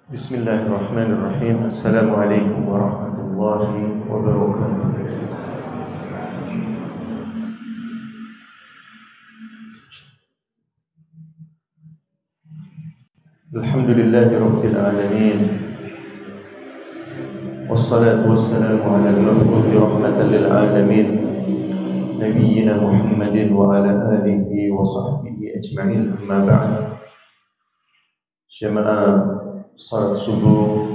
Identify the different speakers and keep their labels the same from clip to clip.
Speaker 1: Bismillahirrahmanirrahim. Assalamualaikum warahmatullahi wabarakatuh. Alhamdulillahi rabbil alamin. Wassalatu wassalamu ala al-mabu'uthi rahmatan lil alamin, nabiyyina Muhammadin wa ala alihi wa sahbihi ajma'in. Amma ba'd. Jamaah salat subuh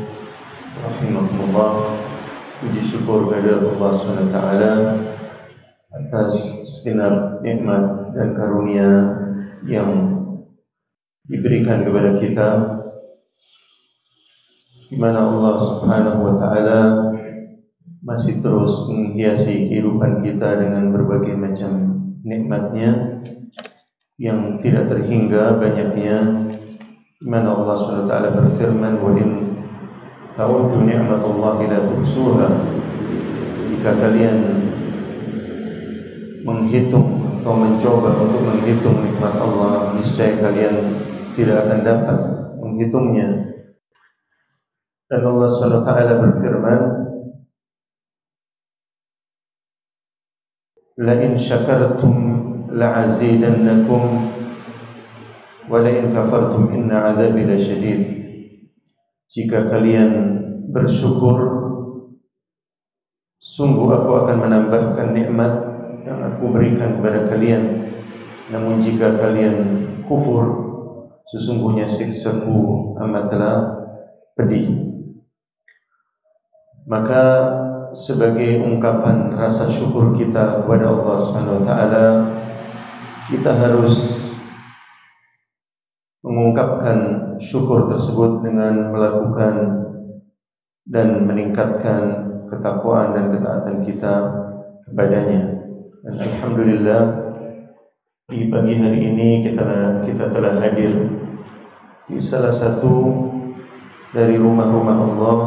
Speaker 1: rahimahullah, puji syukur kepada Allah SWT atas segenap nikmat dan karunia yang diberikan kepada kita, di mana Allah Subhanahu wa taala masih terus menghiasi kehidupan kita dengan berbagai macam nikmatnya yang tidak terhingga banyaknya, di mana Allah SWT berfirman, wa in ta'uddu ni'matallahi la tuhsuha. Jika kalian menghitung atau mencoba untuk menghitung nikmat Allah, niscaya kalian tidak akan dapat menghitungnya. Dan Allah SWT berfirman, la in syakartum la'azidannakum wa la in kafartum inna 'adzabi lasyadid. Jika kalian bersyukur, sungguh aku akan menambahkan nikmat yang aku berikan kepada kalian. Namun jika kalian kufur, sesungguhnya siksaku amatlah pedih. Maka sebagai ungkapan rasa syukur kita kepada Allah Subhanahu wa taala, kita harus mengungkapkan syukur tersebut dengan melakukan dan meningkatkan ketakwaan dan ketaatan kita kepadanya. Dan alhamdulillah, di pagi hari ini kita telah hadir di salah satu dari rumah-rumah Allah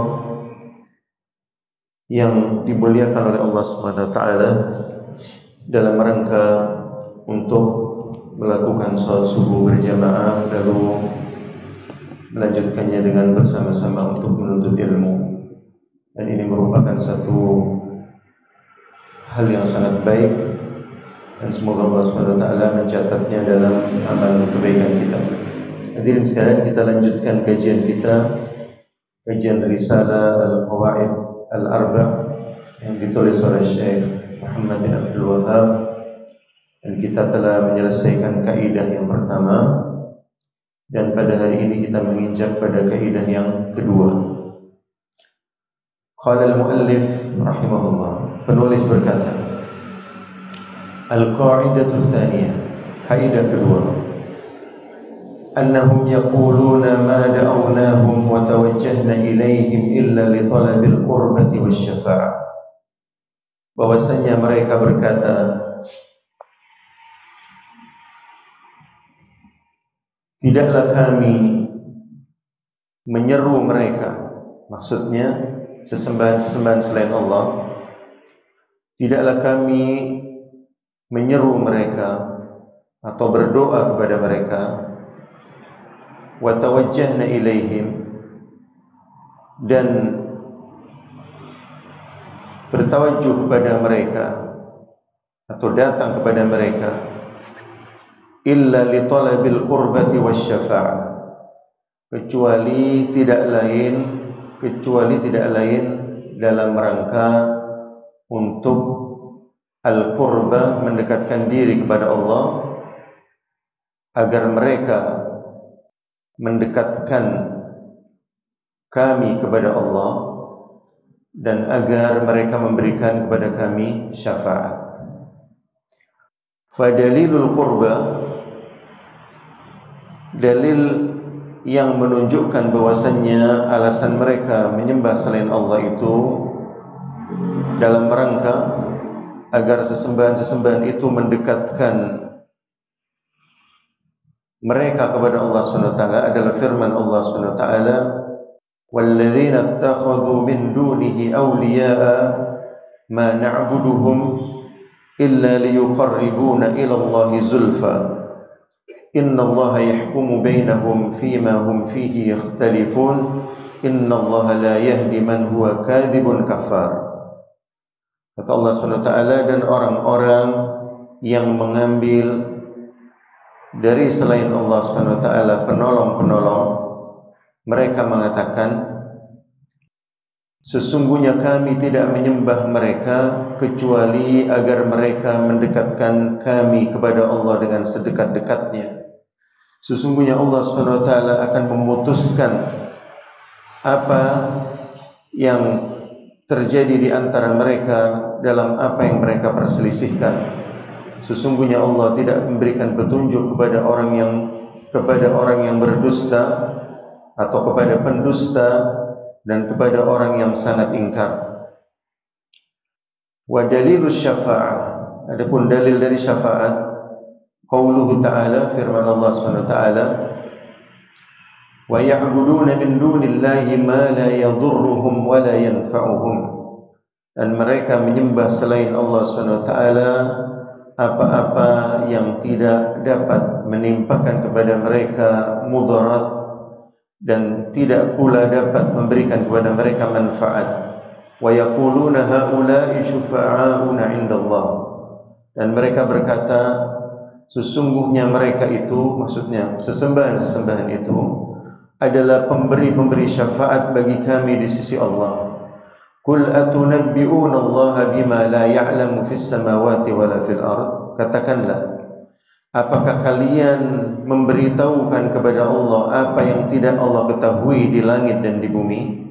Speaker 1: yang dimuliakan oleh Allah Subhanahu wa taala dalam rangka untuk melakukan salat subuh berjamaah, lalu melanjutkannya dengan bersama-sama untuk menuntut ilmu. Dan ini merupakan satu hal yang sangat baik, dan semoga Allah SWT mencatatnya dalam amal kebaikan kita. Hadirin sekalian, kita lanjutkan kajian kita, kajian Risalah Al-Qawaid Al-Arba' yang ditulis oleh Syekh Muhammad bin Abdul Wahhab. Dan kita telah menyelesaikan kaidah yang pertama, dan pada hari ini kita menginjak pada kaidah yang kedua. Qala al-muallif rahimahullah, penulis berkata, al-qa'idatu tsaniyah, kaidah kedua, annahum yaquluna ma da'awnahum wa tawajjahna ilaihim illa li talabil qurbati wasyafa'ah. Bahwasanya mereka berkata, tidaklah kami menyeru mereka, maksudnya sesembahan-sesembahan selain Allah, tidaklah kami menyeru mereka atau berdoa kepada mereka, wa tawajjahna ilaihim, dan bertawajuh kepada mereka atau datang kepada mereka, illa li talabil qurbati wasyafa'ah, kecuali tidak lain dalam rangka untuk al-qurbah, mendekatkan diri kepada Allah, agar mereka mendekatkan kami kepada Allah, dan agar mereka memberikan kepada kami syafaat. Fadalilul qurbah, dalil yang menunjukkan bahwasannya alasan mereka menyembah selain Allah itu dalam rangka agar sesembahan-sesembahan itu mendekatkan mereka kepada Allah SWT adalah firman Allah SWT, walladzina ittakhadhu min dunihi awliya'a ma na'buduhum illa liyuqarribuna ila Allahi zulfa innallaha yahkumu bainahum fima hum fihi yakhtalifun innallaha la yahdi man huwa kadzibun kafar. Kata Allah SWT, dan orang-orang yang mengambil dari selain Allah SWT penolong-penolong, mereka mengatakan, sesungguhnya kami tidak menyembah mereka kecuali agar mereka mendekatkan kami kepada Allah dengan sedekat-dekatnya. Sesungguhnya Allah SWT akan memutuskan apa yang terjadi di antara mereka dalam apa yang mereka perselisihkan. Sesungguhnya Allah tidak memberikan petunjuk kepada orang yang berdusta atau kepada pendusta dan kepada orang yang sangat ingkar. Wa dalilus syafa'ah, adapun dalil dari syafaat, qauluhu ta'ala, firman Allah SWT, wa ya'buduna min dunillahi ma la yadurruhum wa la yanfa'uhum, dan mereka menyembah selain Allah SWT apa-apa yang tidak dapat menimpakan kepada mereka mudarat dan tidak pula dapat memberikan kepada mereka manfaat. Wa yaquluna haula'i syufa'auna 'indallah, dan mereka berkata, sesungguhnya mereka itu, maksudnya sesembahan-sesembahan itu adalah pemberi-pemberi syafaat bagi kami di sisi Allah. Qul atunabbi'una Allah bima la ya'lamu fis samawati wala fil ard. Katakanlah, apakah kalian memberitahukan kepada Allah apa yang tidak Allah ketahui di langit dan di bumi?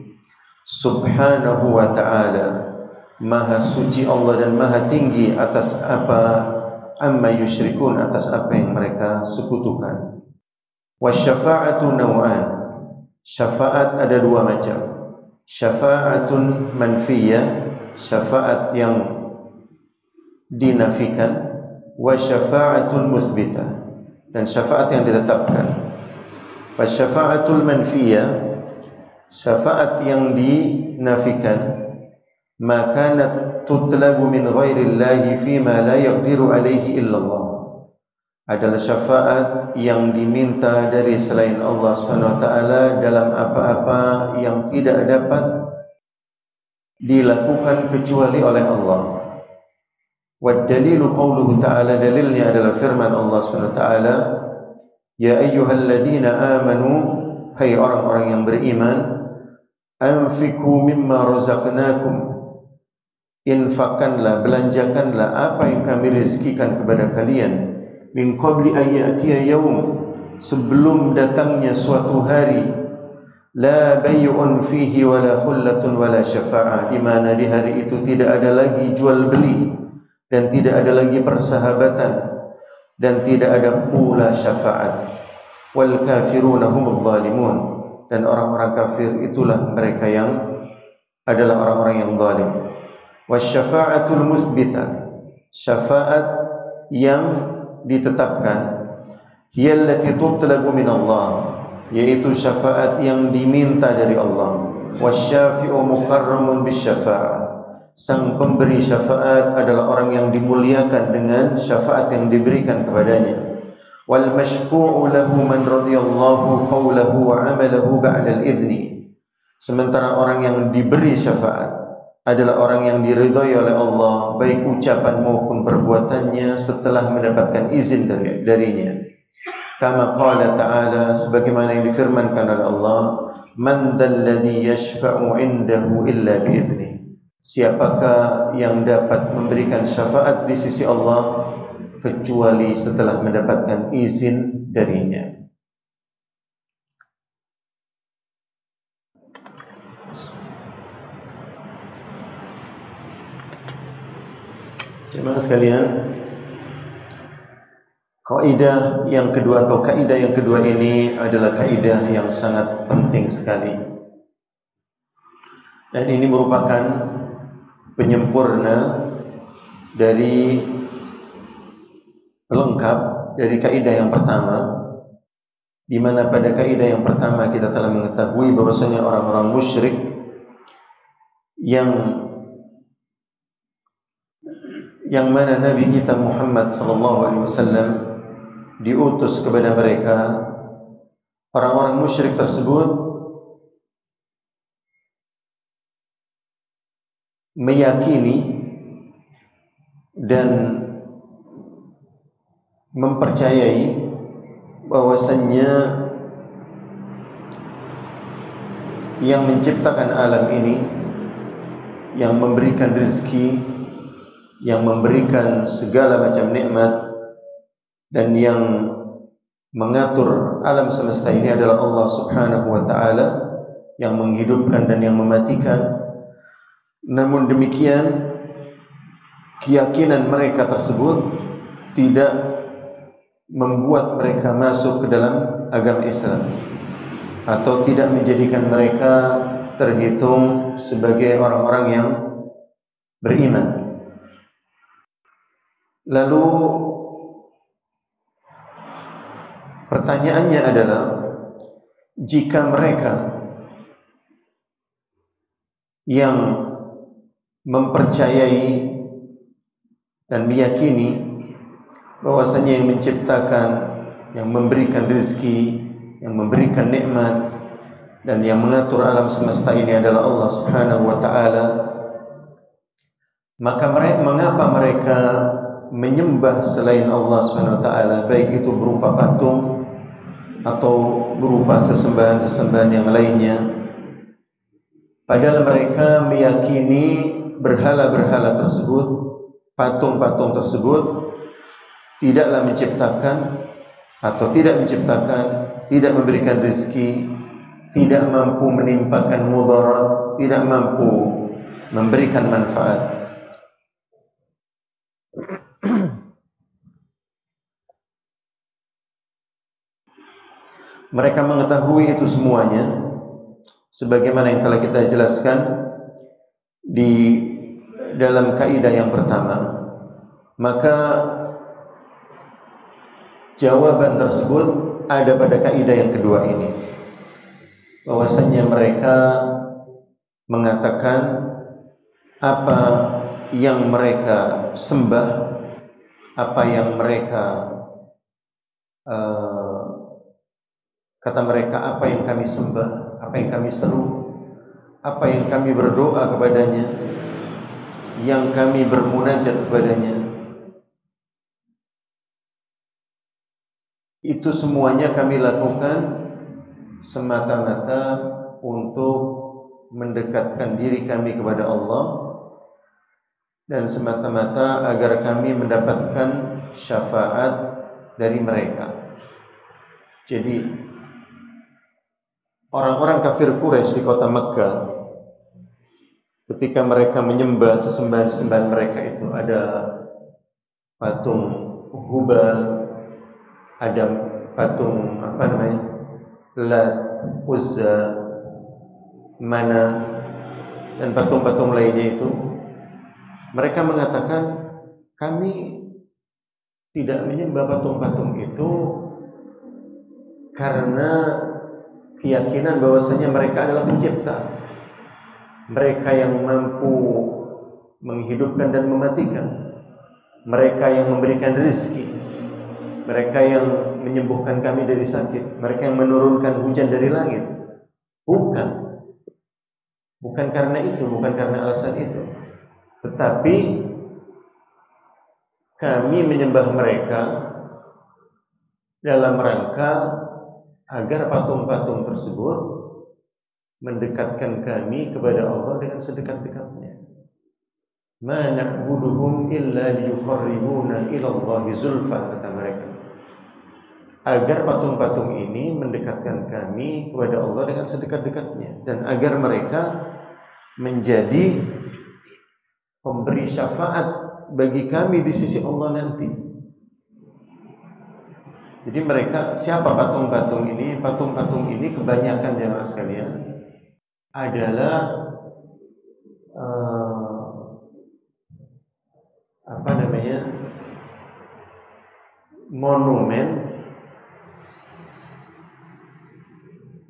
Speaker 1: Subhanahu wa ta'ala, maha suci Allah dan maha tinggi atas apa amma yusyrikun, atas apa yang mereka sekutukan. Wasyafa'atu naw'an, syafaat ada dua macam. Syafa'atun manfiyah, syafaat yang dinafikan, wa syafa'atun musbitah, dan syafaat yang ditetapkan. Wasyafa'atul manfiyah, syafaat yang dinafikan, makanat tutlabu min ghairillahi fima la yaqdiru alaihi illallah, adalah syafaat yang diminta dari selain Allah SWT dalam apa-apa yang tidak dapat dilakukan kecuali oleh Allah. Wad dalilu qauluhu ta'ala, dalilnya adalah firman Allah SWT, ya ayyuhalladzina amanu, hai orang-orang yang beriman, anfiqu mimma razaqnakum, infakkanlah, belanjakanlah apa yang kami rizkikan kepada kalian, min qabli an ya'tiya yaum, sebelum datangnya suatu hari, la bay'un fihi wala khullatun wala syafa'ah, di mana di hari itu tidak ada lagi jual beli dan tidak ada lagi persahabatan dan tidak ada pula syafaat. Wal kafiruna humudz zalimun, dan orang-orang kafir itulah mereka yang adalah orang-orang yang zalim. Wasyafa'atul musbitah, syafaat yang ditetapkan, hiyallati tutlabu min Allah, yaitu syafaat yang diminta dari Allah. Wasyafi'u mukarramun bisyafa'ah, sang pemberi syafaat adalah orang yang dimuliakan dengan syafaat yang diberikan kepadanya. Wal mashfu'u lahu man radiyallahu qawlahu wa 'amalahu ba'da al-idzni, sementara orang yang diberi syafaat adalah orang yang diridhai oleh Allah, baik ucapan maupun perbuatannya setelah mendapatkan izin darinya. Kama qala ta'ala, sebagaimana yang difirmankan oleh Allah, man dalladhi yashfa'u 'indahu illa bi'idnih, siapakah yang dapat memberikan syafaat di sisi Allah kecuali setelah mendapatkan izin darinya. Jemaah sekalian, kaidah yang kedua atau kaidah yang kedua ini adalah kaidah yang sangat penting sekali, dan ini merupakan penyempurna dari pelengkap dari kaidah yang pertama, di mana pada kaidah yang pertama kita telah mengetahui bahwasanya orang-orang musyrik yang mana Nabi kita Muhammad SAW diutus kepada mereka, orang-orang musyrik tersebut meyakini dan mempercayai bahwasannya yang menciptakan alam ini, yang memberikan rezeki, yang memberikan segala macam nikmat, dan yang mengatur alam semesta ini adalah Allah Subhanahu wa ta'ala, yang menghidupkan dan yang mematikan. Namun demikian, keyakinan mereka tersebut tidak membuat mereka masuk ke dalam agama Islam, atau tidak menjadikan mereka terhitung sebagai orang-orang yang beriman. Lalu pertanyaannya adalah, jika mereka yang mempercayai dan meyakini bahwasanya yang menciptakan, yang memberikan rezeki, yang memberikan nikmat, dan yang mengatur alam semesta ini adalah Allah Subhanahu wa ta'ala, maka mengapa mereka menyembah selain Allah Subhanahu wa ta'ala, baik itu berupa patung atau berupa sesembahan-sesembahan yang lainnya, padahal mereka meyakini berhala-berhala tersebut, patung-patung tersebut tidaklah menciptakan atau tidak menciptakan, tidak memberikan rezeki, tidak mampu menimpakan mudarat, tidak mampu memberikan manfaat. Mereka mengetahui itu semuanya, sebagaimana yang telah kita jelaskan di dalam kaidah yang pertama. Maka jawaban tersebut ada pada kaidah yang kedua ini, bahwasanya mereka mengatakan apa yang mereka sembah, apa yang mereka kata mereka, apa yang kami sembah, apa yang kami seru, apa yang kami berdoa kepadanya, yang kami bermunajat kepadanya, itu semuanya kami lakukan semata-mata untuk mendekatkan diri kami kepada Allah, dan semata-mata agar kami mendapatkan syafaat dari mereka. Jadi orang-orang kafir Quraisy di kota Mekkah, ketika mereka menyembah sesembahan-sesembahan mereka itu, ada patung Hubal, ada patung Lat, Uzza, Mana, dan patung-patung lainnya itu, mereka mengatakan kami tidak menyembah patung-patung itu karena keyakinan bahwasanya mereka adalah pencipta, mereka yang mampu menghidupkan dan mematikan, mereka yang memberikan rezeki, mereka yang menyembuhkan kami dari sakit, mereka yang menurunkan hujan dari langit. Bukan karena itu, bukan karena alasan itu, tetapi kami menyembah mereka dalam rangka agar patung-patung tersebut mendekatkan kami kepada Allah dengan sedekat-dekatnya. Ma na'buduhum illa liyuqarribuna ila Allahi zulfa, kata mereka, agar patung-patung ini mendekatkan kami kepada Allah dengan sedekat-dekatnya, dan agar mereka menjadi pemberi syafaat bagi kami di sisi Allah nanti. Jadi mereka, siapa patung-patung ini? Patung-patung ini kebanyakan jemaah sekalian adalah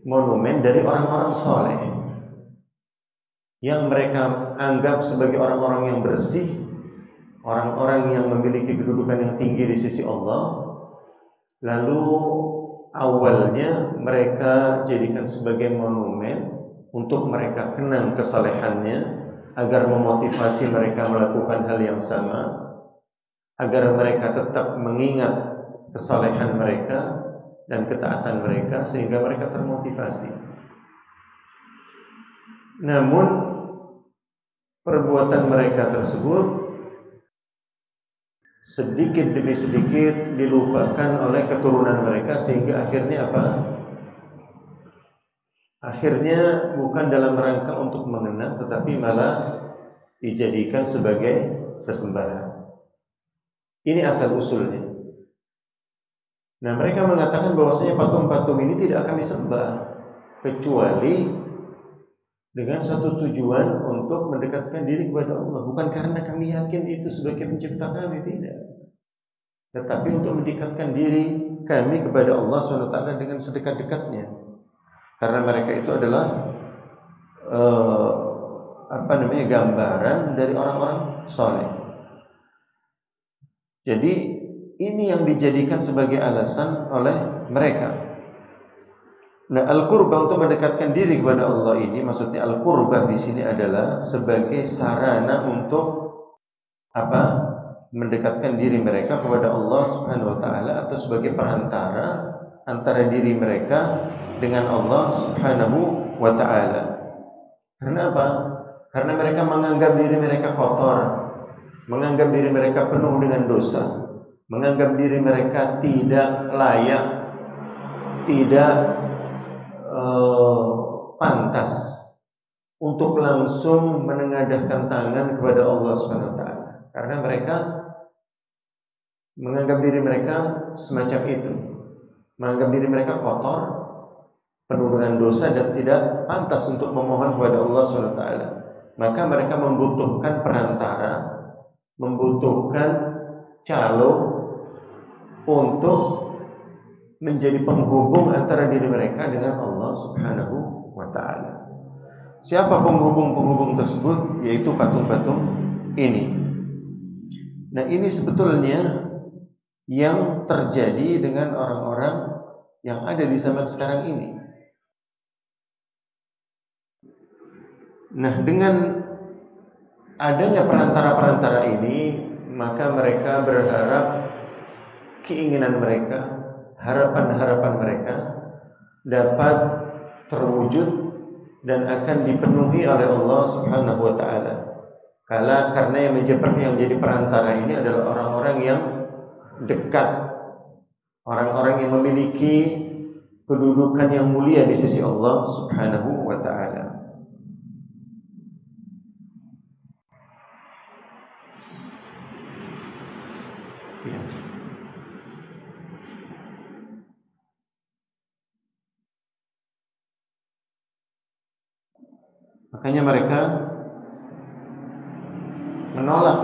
Speaker 1: monumen dari orang-orang soleh yang mereka anggap sebagai orang-orang yang bersih, orang-orang yang memiliki kedudukan yang tinggi di sisi Allah. Lalu awalnya mereka jadikan sebagai monumen untuk mereka kenang kesalehannya, agar memotivasi mereka melakukan hal yang sama, agar mereka tetap mengingat kesalehan mereka dan ketaatan mereka sehingga mereka termotivasi. Namun perbuatan mereka tersebut sedikit demi sedikit dilupakan oleh keturunan mereka sehingga akhirnya apa? Akhirnya bukan dalam rangka untuk mengenang tetapi malah dijadikan sebagai sesembahan. Ini asal usulnya. Nah, mereka mengatakan bahwasanya patung-patung ini tidak akan disembah kecuali dengan satu tujuan untuk mendekatkan diri kepada Allah, bukan karena kami yakin itu sebagai pencipta kami, tidak. Tetapi untuk mendekatkan diri kami kepada Allah SWT dengan sedekat-dekatnya. Karena mereka itu adalah gambaran dari orang-orang soleh. Jadi ini yang dijadikan sebagai alasan oleh mereka. Nah, al-qurbah untuk mendekatkan diri kepada Allah ini, maksudnya al-qurbah di sini adalah sebagai sarana untuk apa? Mendekatkan diri mereka kepada Allah Subhanahu wa taala atau sebagai perantara antara diri mereka dengan Allah Subhanahu wa taala. Karena apa? Karena mereka menganggap diri mereka kotor, menganggap diri mereka penuh dengan dosa, menganggap diri mereka tidak layak, tidak pantas untuk langsung menengadahkan tangan kepada Allah Subhanahu wa taala. Karena mereka menganggap diri mereka semacam itu. Menganggap diri mereka kotor, penuh dengan dosa dan tidak pantas untuk memohon kepada Allah Subhanahu wa taala. Maka mereka membutuhkan perantara, membutuhkan calo untuk menjadi penghubung antara diri mereka dengan Allah Subhanahu wa taala. Siapa penghubung-penghubung tersebut? Yaitu patung-patung ini. Nah, ini sebetulnya yang terjadi dengan orang-orang yang ada di zaman sekarang ini. Nah, dengan adanya perantara-perantara ini, maka mereka berharap keinginan mereka, harapan-harapan mereka dapat terwujud dan akan dipenuhi oleh Allah Subhanahu wa taala. Karena yang menjadi perantara ini adalah orang-orang yang dekat, orang-orang yang memiliki kedudukan yang mulia di sisi Allah Subhanahu wa taala. Ya. Makanya mereka menolak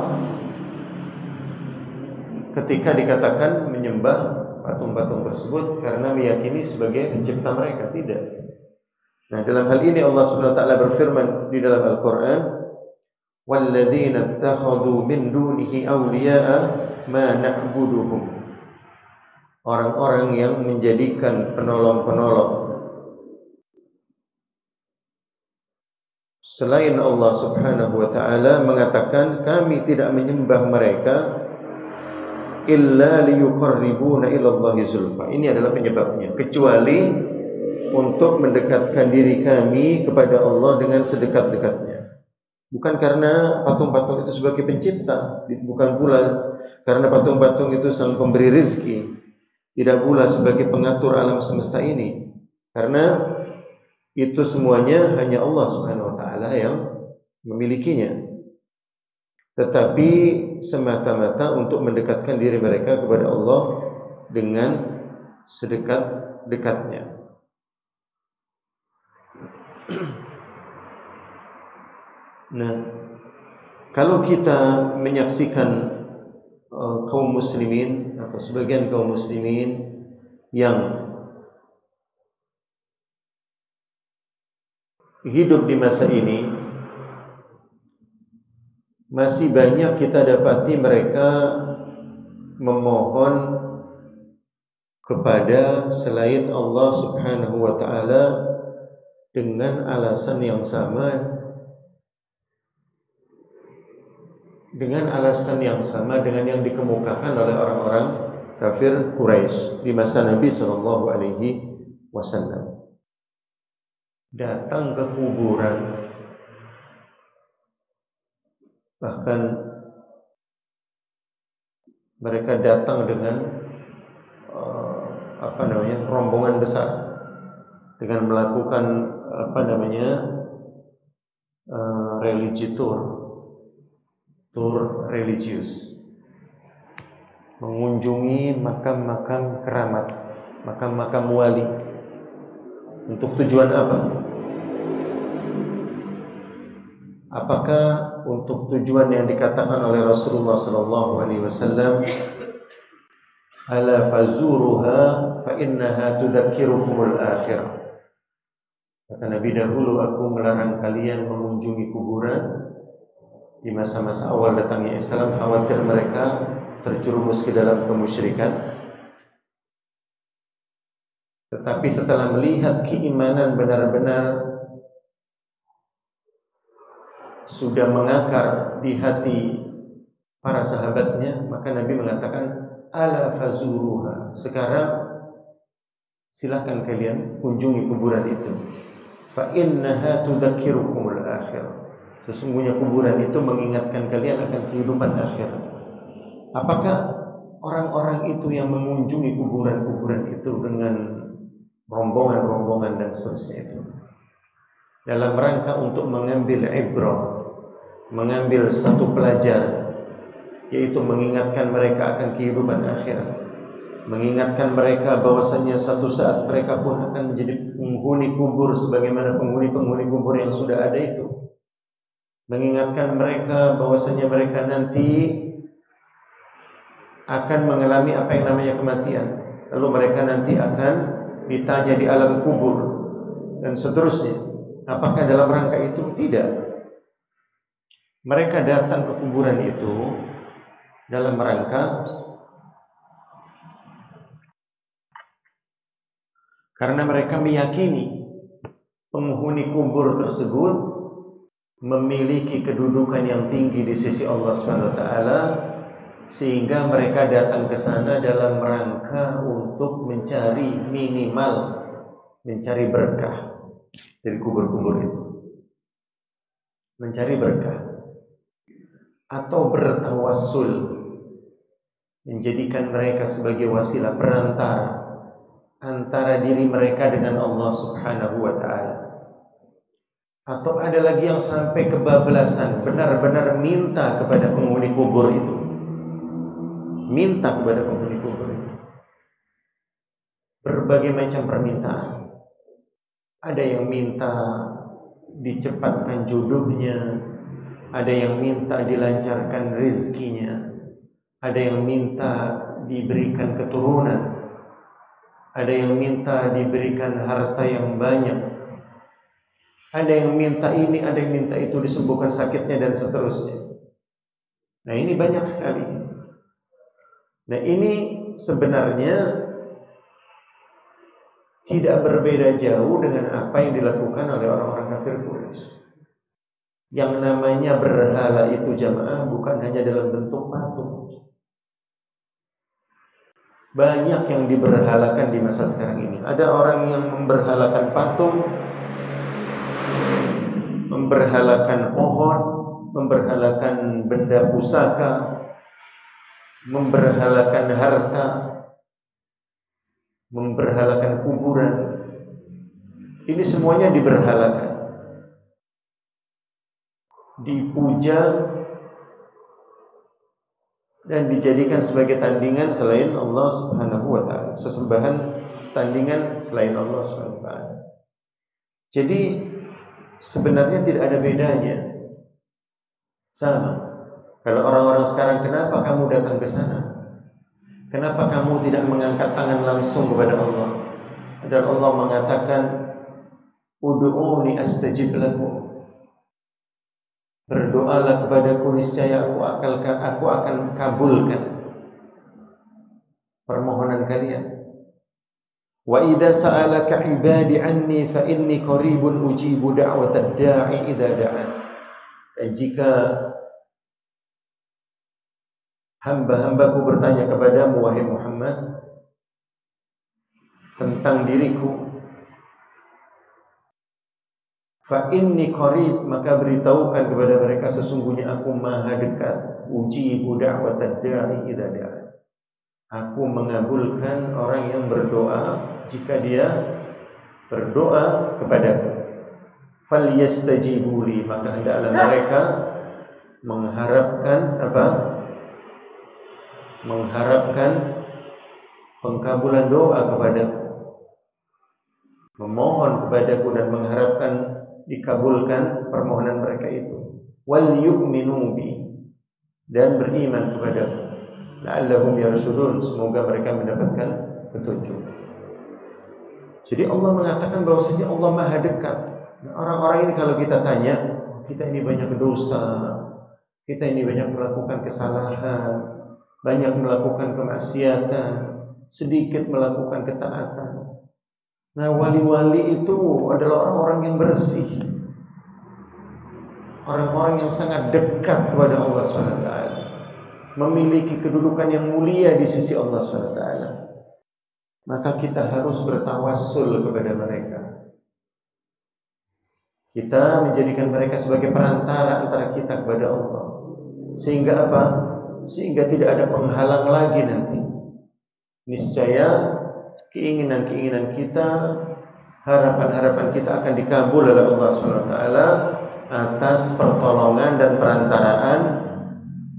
Speaker 1: ketika dikatakan menyembah patung-patung tersebut karena meyakini sebagai pencipta mereka. Tidak. Nah, dalam hal ini Allah Subhanahu wa taala berfirman di dalam Al-Qur'an, "Walladzina ittakhadhu min dunihi awliya'a ma na'buduhum." Orang-orang yang menjadikan penolong-penolong selain Allah Subhanahu wa taala, mengatakan kami tidak menyembah mereka illa liyuqarribuna ilallahi zulfa. Ini adalah penyebabnya, kecuali untuk mendekatkan diri kami kepada Allah dengan sedekat-dekatnya. Bukan karena patung-patung itu sebagai pencipta, bukan pula karena patung-patung itu sang pemberi rezeki, tidak pula sebagai pengatur alam semesta ini. Karena itu semuanya hanya Allah Subhanahu wa taala yang memilikinya. Tetapi semata-mata untuk mendekatkan diri mereka kepada Allah dengan sedekat-dekatnya. Nah, kalau kita menyaksikan kaum muslimin atau sebagian kaum muslimin yang hidup di masa ini, masih banyak kita dapati mereka memohon kepada selain Allah Subhanahu wa taala dengan alasan yang sama, dengan alasan yang sama dengan yang dikemukakan oleh orang-orang kafir Quraisy di masa Nabi Shallallahu Alaihi Wasallam. Datang ke kuburan, bahkan mereka datang dengan rombongan besar, dengan melakukan religi tour religius, mengunjungi makam-makam keramat, makam-makam wali. Untuk tujuan apa? Apakah untuk tujuan yang dikatakan oleh Rasulullah sallallahu alaihi wasallam, ala fazuruha fa innaha tudzakirukumul akhirah. Kata Nabi, dahulu aku melarang kalian mengunjungi kuburan di masa-masa awal datangnya Islam, khawatir mereka terjerumus ke dalam kemusyrikan. Tetapi setelah melihat keimanan benar-benar sudah mengakar di hati para sahabatnya, maka Nabi mengatakan, ala fazuruha, sekarang silakan kalian kunjungi kuburan itu. Fa innaha tudzakirukumul akhirah. Sesungguhnya kuburan itu mengingatkan kalian akan kehidupan akhir. Apakah orang-orang itu yang mengunjungi kuburan-kuburan itu dengan rombongan-rombongan dan seterusnya itu dalam rangka untuk mengambil ibrah, mengambil satu pelajaran, yaitu mengingatkan mereka akan kehidupan akhirat, mengingatkan mereka bahwasanya satu saat mereka pun akan menjadi penghuni kubur sebagaimana penghuni-penghuni kubur yang sudah ada itu, mengingatkan mereka bahwasanya mereka nanti akan mengalami apa yang namanya kematian, lalu mereka nanti akan ditanya di alam kubur dan seterusnya. Apakah dalam rangka itu? Tidak. Mereka datang ke kuburan itu dalam rangka karena mereka meyakini penghuni kubur tersebut memiliki kedudukan yang tinggi di sisi Allah Subhanahu wa taala, sehingga mereka datang ke sana dalam rangka untuk mencari berkah dari kubur-kubur itu, mencari berkah atau bertawassul, menjadikan mereka sebagai wasilah perantara antara diri mereka dengan Allah Subhanahu wa taala. Atau ada lagi yang sampai kebablasan, benar-benar minta kepada penghuni kubur itu. Minta kepada penghuni kubur itu berbagai macam permintaan. Ada yang minta dicepatkan jodohnya, ada yang minta dilancarkan rezekinya, ada yang minta diberikan keturunan, ada yang minta diberikan harta yang banyak, ada yang minta ini, ada yang minta itu, disembuhkan sakitnya dan seterusnya. Nah, ini banyak sekali. Nah, ini sebenarnya tidak berbeda jauh dengan apa yang dilakukan oleh orang-orang kafir Quraisy. Yang namanya berhala itu jamaah bukan hanya dalam bentuk patung. Banyak yang diberhalakan di masa sekarang ini. Ada orang yang memberhalakan patung, memberhalakan pohon, memberhalakan benda pusaka, memberhalakan harta, memberhalakan kuburan. Ini semuanya diberhalakan, dipuja dan dijadikan sebagai tandingan selain Allah Subhanahu wa taala, sesembahan tandingan selain Allah Subhanahu wa taala. Jadi sebenarnya tidak ada bedanya. Sama. Kalau orang-orang sekarang, kenapa kamu datang ke sana? Kenapa kamu tidak mengangkat tangan langsung kepada Allah? Dan Allah mengatakan, ud'uuni astajib lakum. Berdoalah kepadaku, niscaya aku akan kabulkan permohonan kalian. Wa idza sa'alaka 'ibadi 'anni fa inni qaribun ujibu da'watad da'i idza da'an. Dan jika hamba-hambaku bertanya kepadamu wahai Muhammad tentang diriku, fa inni qarib, maka beritahukan kepada mereka sesungguhnya aku maha dekat, ujibu da'watad da'i idza da'a. Aku mengabulkan orang yang berdoa jika dia berdoa kepadaku. Falyastajibu li, maka hendaklah mereka mengharapkan apa? Mengharapkan pengkabulan doa kepadaku, memohon kepadaku dan mengharapkan dikabulkan permohonan mereka itu. Wal yu'minu bi, dan beriman kepadaku. La'allahum yarshudun, semoga mereka mendapatkan petunjuk. Jadi Allah mengatakan bahwasanya Allah Maha dekat. Nah, orang-orang ini kalau kita tanya, kita ini banyak dosa, kita ini banyak melakukan kesalahan, banyak melakukan kemaksiatan, sedikit melakukan ketaatan. Nah, wali-wali itu adalah orang-orang yang bersih, orang-orang yang sangat dekat kepada Allah SWT, memiliki kedudukan yang mulia di sisi Allah SWT. Maka kita harus bertawassul kepada mereka. Kita menjadikan mereka sebagai perantara antara kita kepada Allah. Sehingga apa? Sehingga tidak ada penghalang lagi nanti. Niscaya keinginan-keinginan kita, harapan-harapan kita akan dikabul oleh Allah SWT atas pertolongan dan perantaraan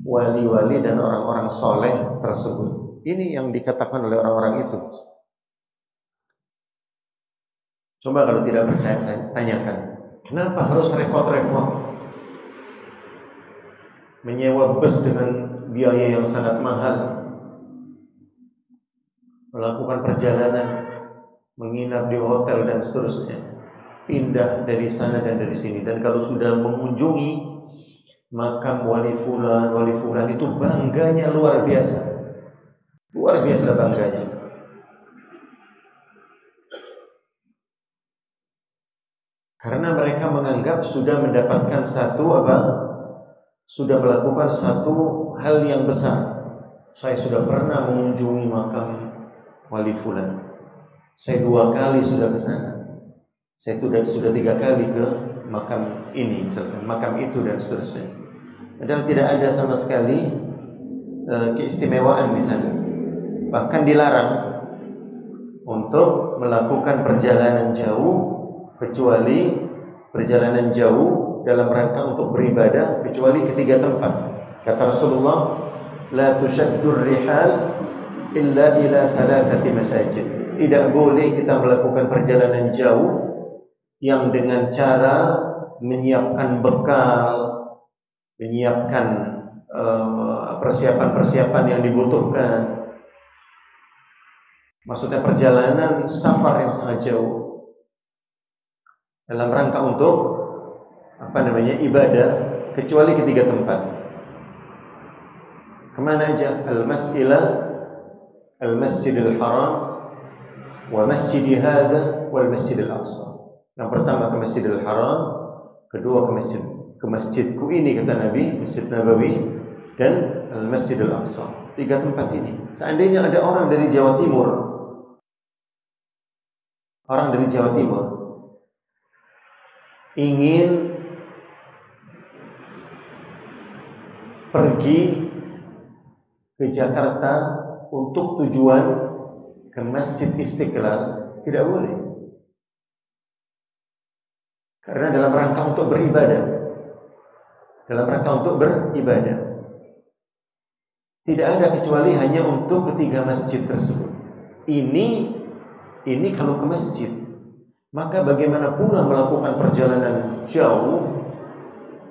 Speaker 1: wali-wali dan orang-orang soleh tersebut. Ini yang dikatakan oleh orang-orang itu. Coba kalau tidak percaya, tanyakan, kenapa harus repot-repot menyewa bus dengan biaya yang sangat mahal, melakukan perjalanan, menginap di hotel dan seterusnya, pindah dari sana dan dari sini. Dan kalau sudah mengunjungi makam wali fulan itu bangganya luar biasa bangganya. Karena mereka menganggap sudah mendapatkan sudah melakukan satu hal yang besar. Saya sudah pernah mengunjungi makam wali fulan. Saya 2 kali sudah ke sana. Saya sudah 3 kali ke makam ini, misalkan makam itu dan seterusnya. Padahal tidak ada sama sekali keistimewaan di sana. Bahkan dilarang untuk melakukan perjalanan jauh, kecuali perjalanan jauh dalam rangka untuk beribadah, kecuali ke 3 tempat. Kata Rasulullah, la tushaddur rihal illa ila 3 masajid. Tidak boleh kita melakukan perjalanan jauh yang dengan cara menyiapkan bekal, menyiapkan persiapan-persiapan yang dibutuhkan. Maksudnya perjalanan safar yang sangat jauh dalam rangka untuk ibadah, kecuali ke 3 tempat. Kemana aja? Al-Masjidil Haram, wa Masjidi hadza, wal Masjidil Aqsa. Yang pertama ke Masjidil Haram, kedua ke masjidku ini, kata Nabi, Masjid Nabawi, dan Al-Masjidil Aqsa. 3 tempat ini. Seandainya ada orang dari Jawa Timur, ingin pergi ke Jakarta untuk tujuan ke Masjid Istiqlal, tidak boleh. Karena dalam rangka untuk beribadah. Tidak ada kecuali hanya untuk ketiga masjid tersebut. Ini kalau ke masjid. Maka bagaimana pula melakukan perjalanan jauh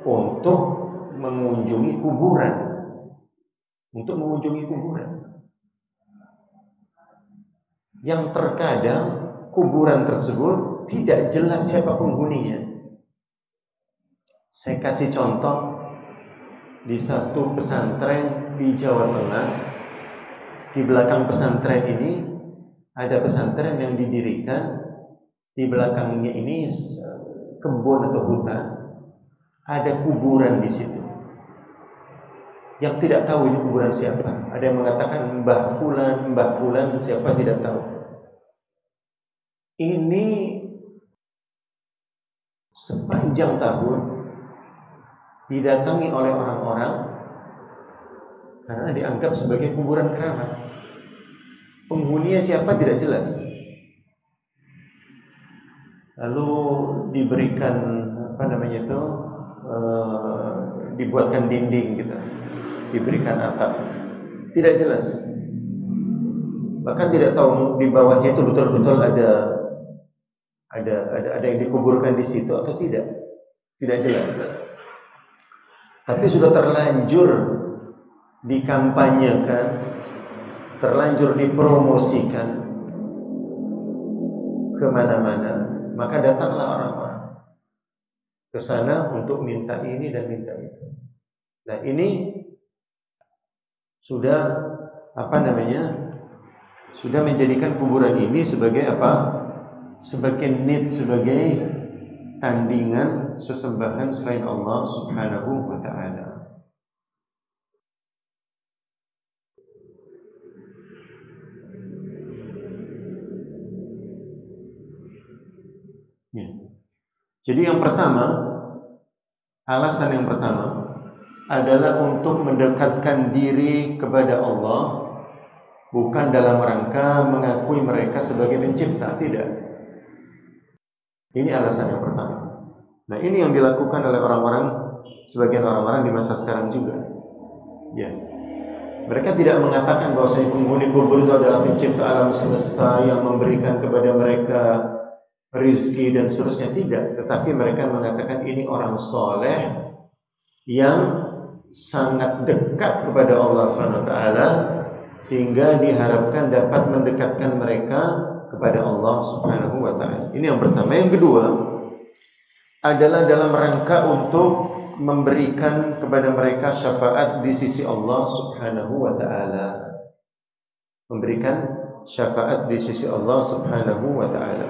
Speaker 1: untuk mengunjungi kuburan. Yang terkadang kuburan tersebut tidak jelas siapa penghuninya. Saya kasih contoh, di satu pesantren di Jawa Tengah, di belakang pesantren ini ada pesantren yang didirikan. Di belakangnya ini kebun atau hutan, ada kuburan di situ. yang tidak tahu ini kuburan siapa. Ada yang mengatakan Mbah Fulan, siapa tidak tahu. Ini sepanjang tahun didatangi oleh orang-orang karena dianggap sebagai kuburan keramat. Penghuninya siapa tidak jelas. Lalu diberikan dibuatkan dinding gitu, diberikan atap, tidak jelas. Bahkan tidak tahu di bawahnya itu betul-betul ada yang dikuburkan di situ atau tidak jelas. Tapi sudah terlanjur dikampanyekan, terlanjur dipromosikan kemana-mana, maka datanglah orang-orang ke sana untuk minta ini dan minta itu. Nah, ini sudah sudah menjadikan kuburan ini sebagai apa? Sebagai sebagai tandingan sesembahan selain Allah Subhanahu wa ta'ala. Ya. Jadi alasan yang pertama adalah untuk mendekatkan diri kepada Allah, bukan dalam rangka mengakui mereka sebagai pencipta, tidak. Ini alasan yang pertama. Nah, ini yang dilakukan oleh sebagian orang-orang di masa sekarang juga. Ya. Mereka tidak mengatakan bahwa penghuni kubur itu adalah pencipta alam semesta yang memberikan kepada mereka rizki dan seterusnya, tidak. Tetapi mereka mengatakan ini orang soleh yang sangat dekat kepada Allah SWT, sehingga diharapkan dapat mendekatkan mereka kepada Allah Subhanahu wa ta'ala. Ini yang pertama. Yang kedua adalah dalam rangka untuk memberikan kepada mereka syafaat di sisi Allah Subhanahu wa ta'ala. Memberikan syafaat di sisi Allah Subhanahu wa ta'ala.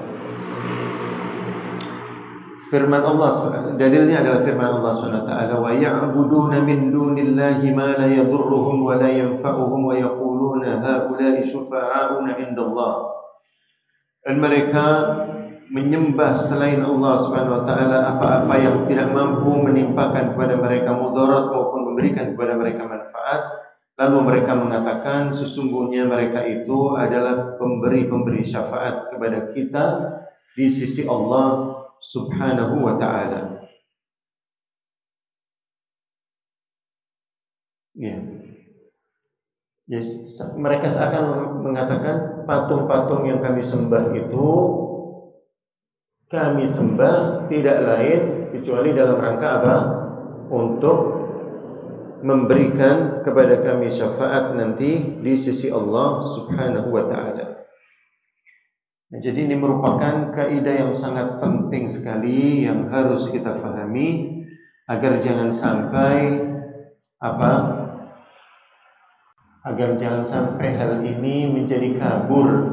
Speaker 1: Firman Allah, dalilnya adalah firman Allah SWT, wa ya'buduna min dunillahi ma la yadurruhum wa la yanfa'uhum wa yaquluna haula'i syufa'auna indallah. Dan mereka menyembah selain Allah Subhanahu wa ta'ala apa-apa yang tidak mampu menimpakan kepada mereka mudarat maupun memberikan kepada mereka manfaat. Lalu mereka mengatakan sesungguhnya mereka itu adalah pemberi syafaat kepada kita di sisi Allah Subhanahu wa ta'ala. Ya. Yes. Mereka seakan mengatakan patung-patung yang kami sembah itu kami sembah tidak lain kecuali dalam rangka apa? Untuk memberikan kepada kami syafaat nanti di sisi Allah Subhanahu wa ta'ala. Nah, jadi ini merupakan kaidah yang sangat penting sekali yang harus kita pahami agar jangan sampai hal ini menjadi kabur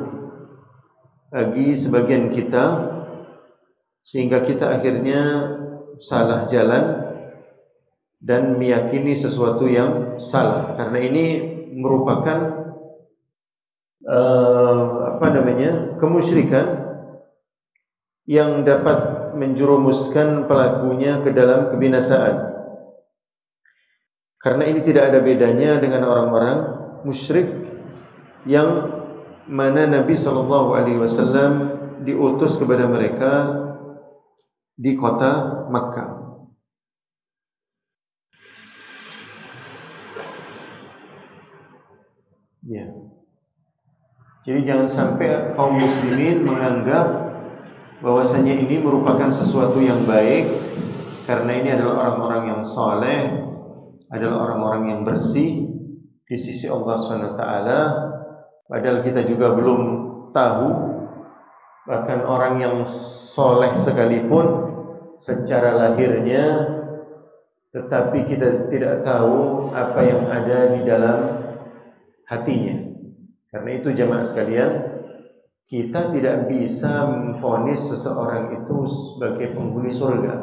Speaker 1: bagi sebagian kita, sehingga kita akhirnya salah jalan dan meyakini sesuatu yang salah, karena ini merupakan kemusyrikan yang dapat menjerumuskan pelakunya ke dalam kebinasaan. Karena ini tidak ada bedanya dengan orang-orang musyrik yang mana Nabi SAW diutus kepada mereka di kota Makkah. Ya. Jadi jangan sampai kaum muslimin menganggap bahwasanya ini merupakan sesuatu yang baik karena ini adalah orang-orang yang saleh, adalah orang-orang yang bersih di sisi Allah SWT. Padahal kita juga belum tahu, bahkan orang yang saleh sekalipun secara lahirnya, tetapi kita tidak tahu apa yang ada di dalam hatinya. Karena itu jamaah sekalian, kita tidak bisa memvonis seseorang itu sebagai penghuni surga.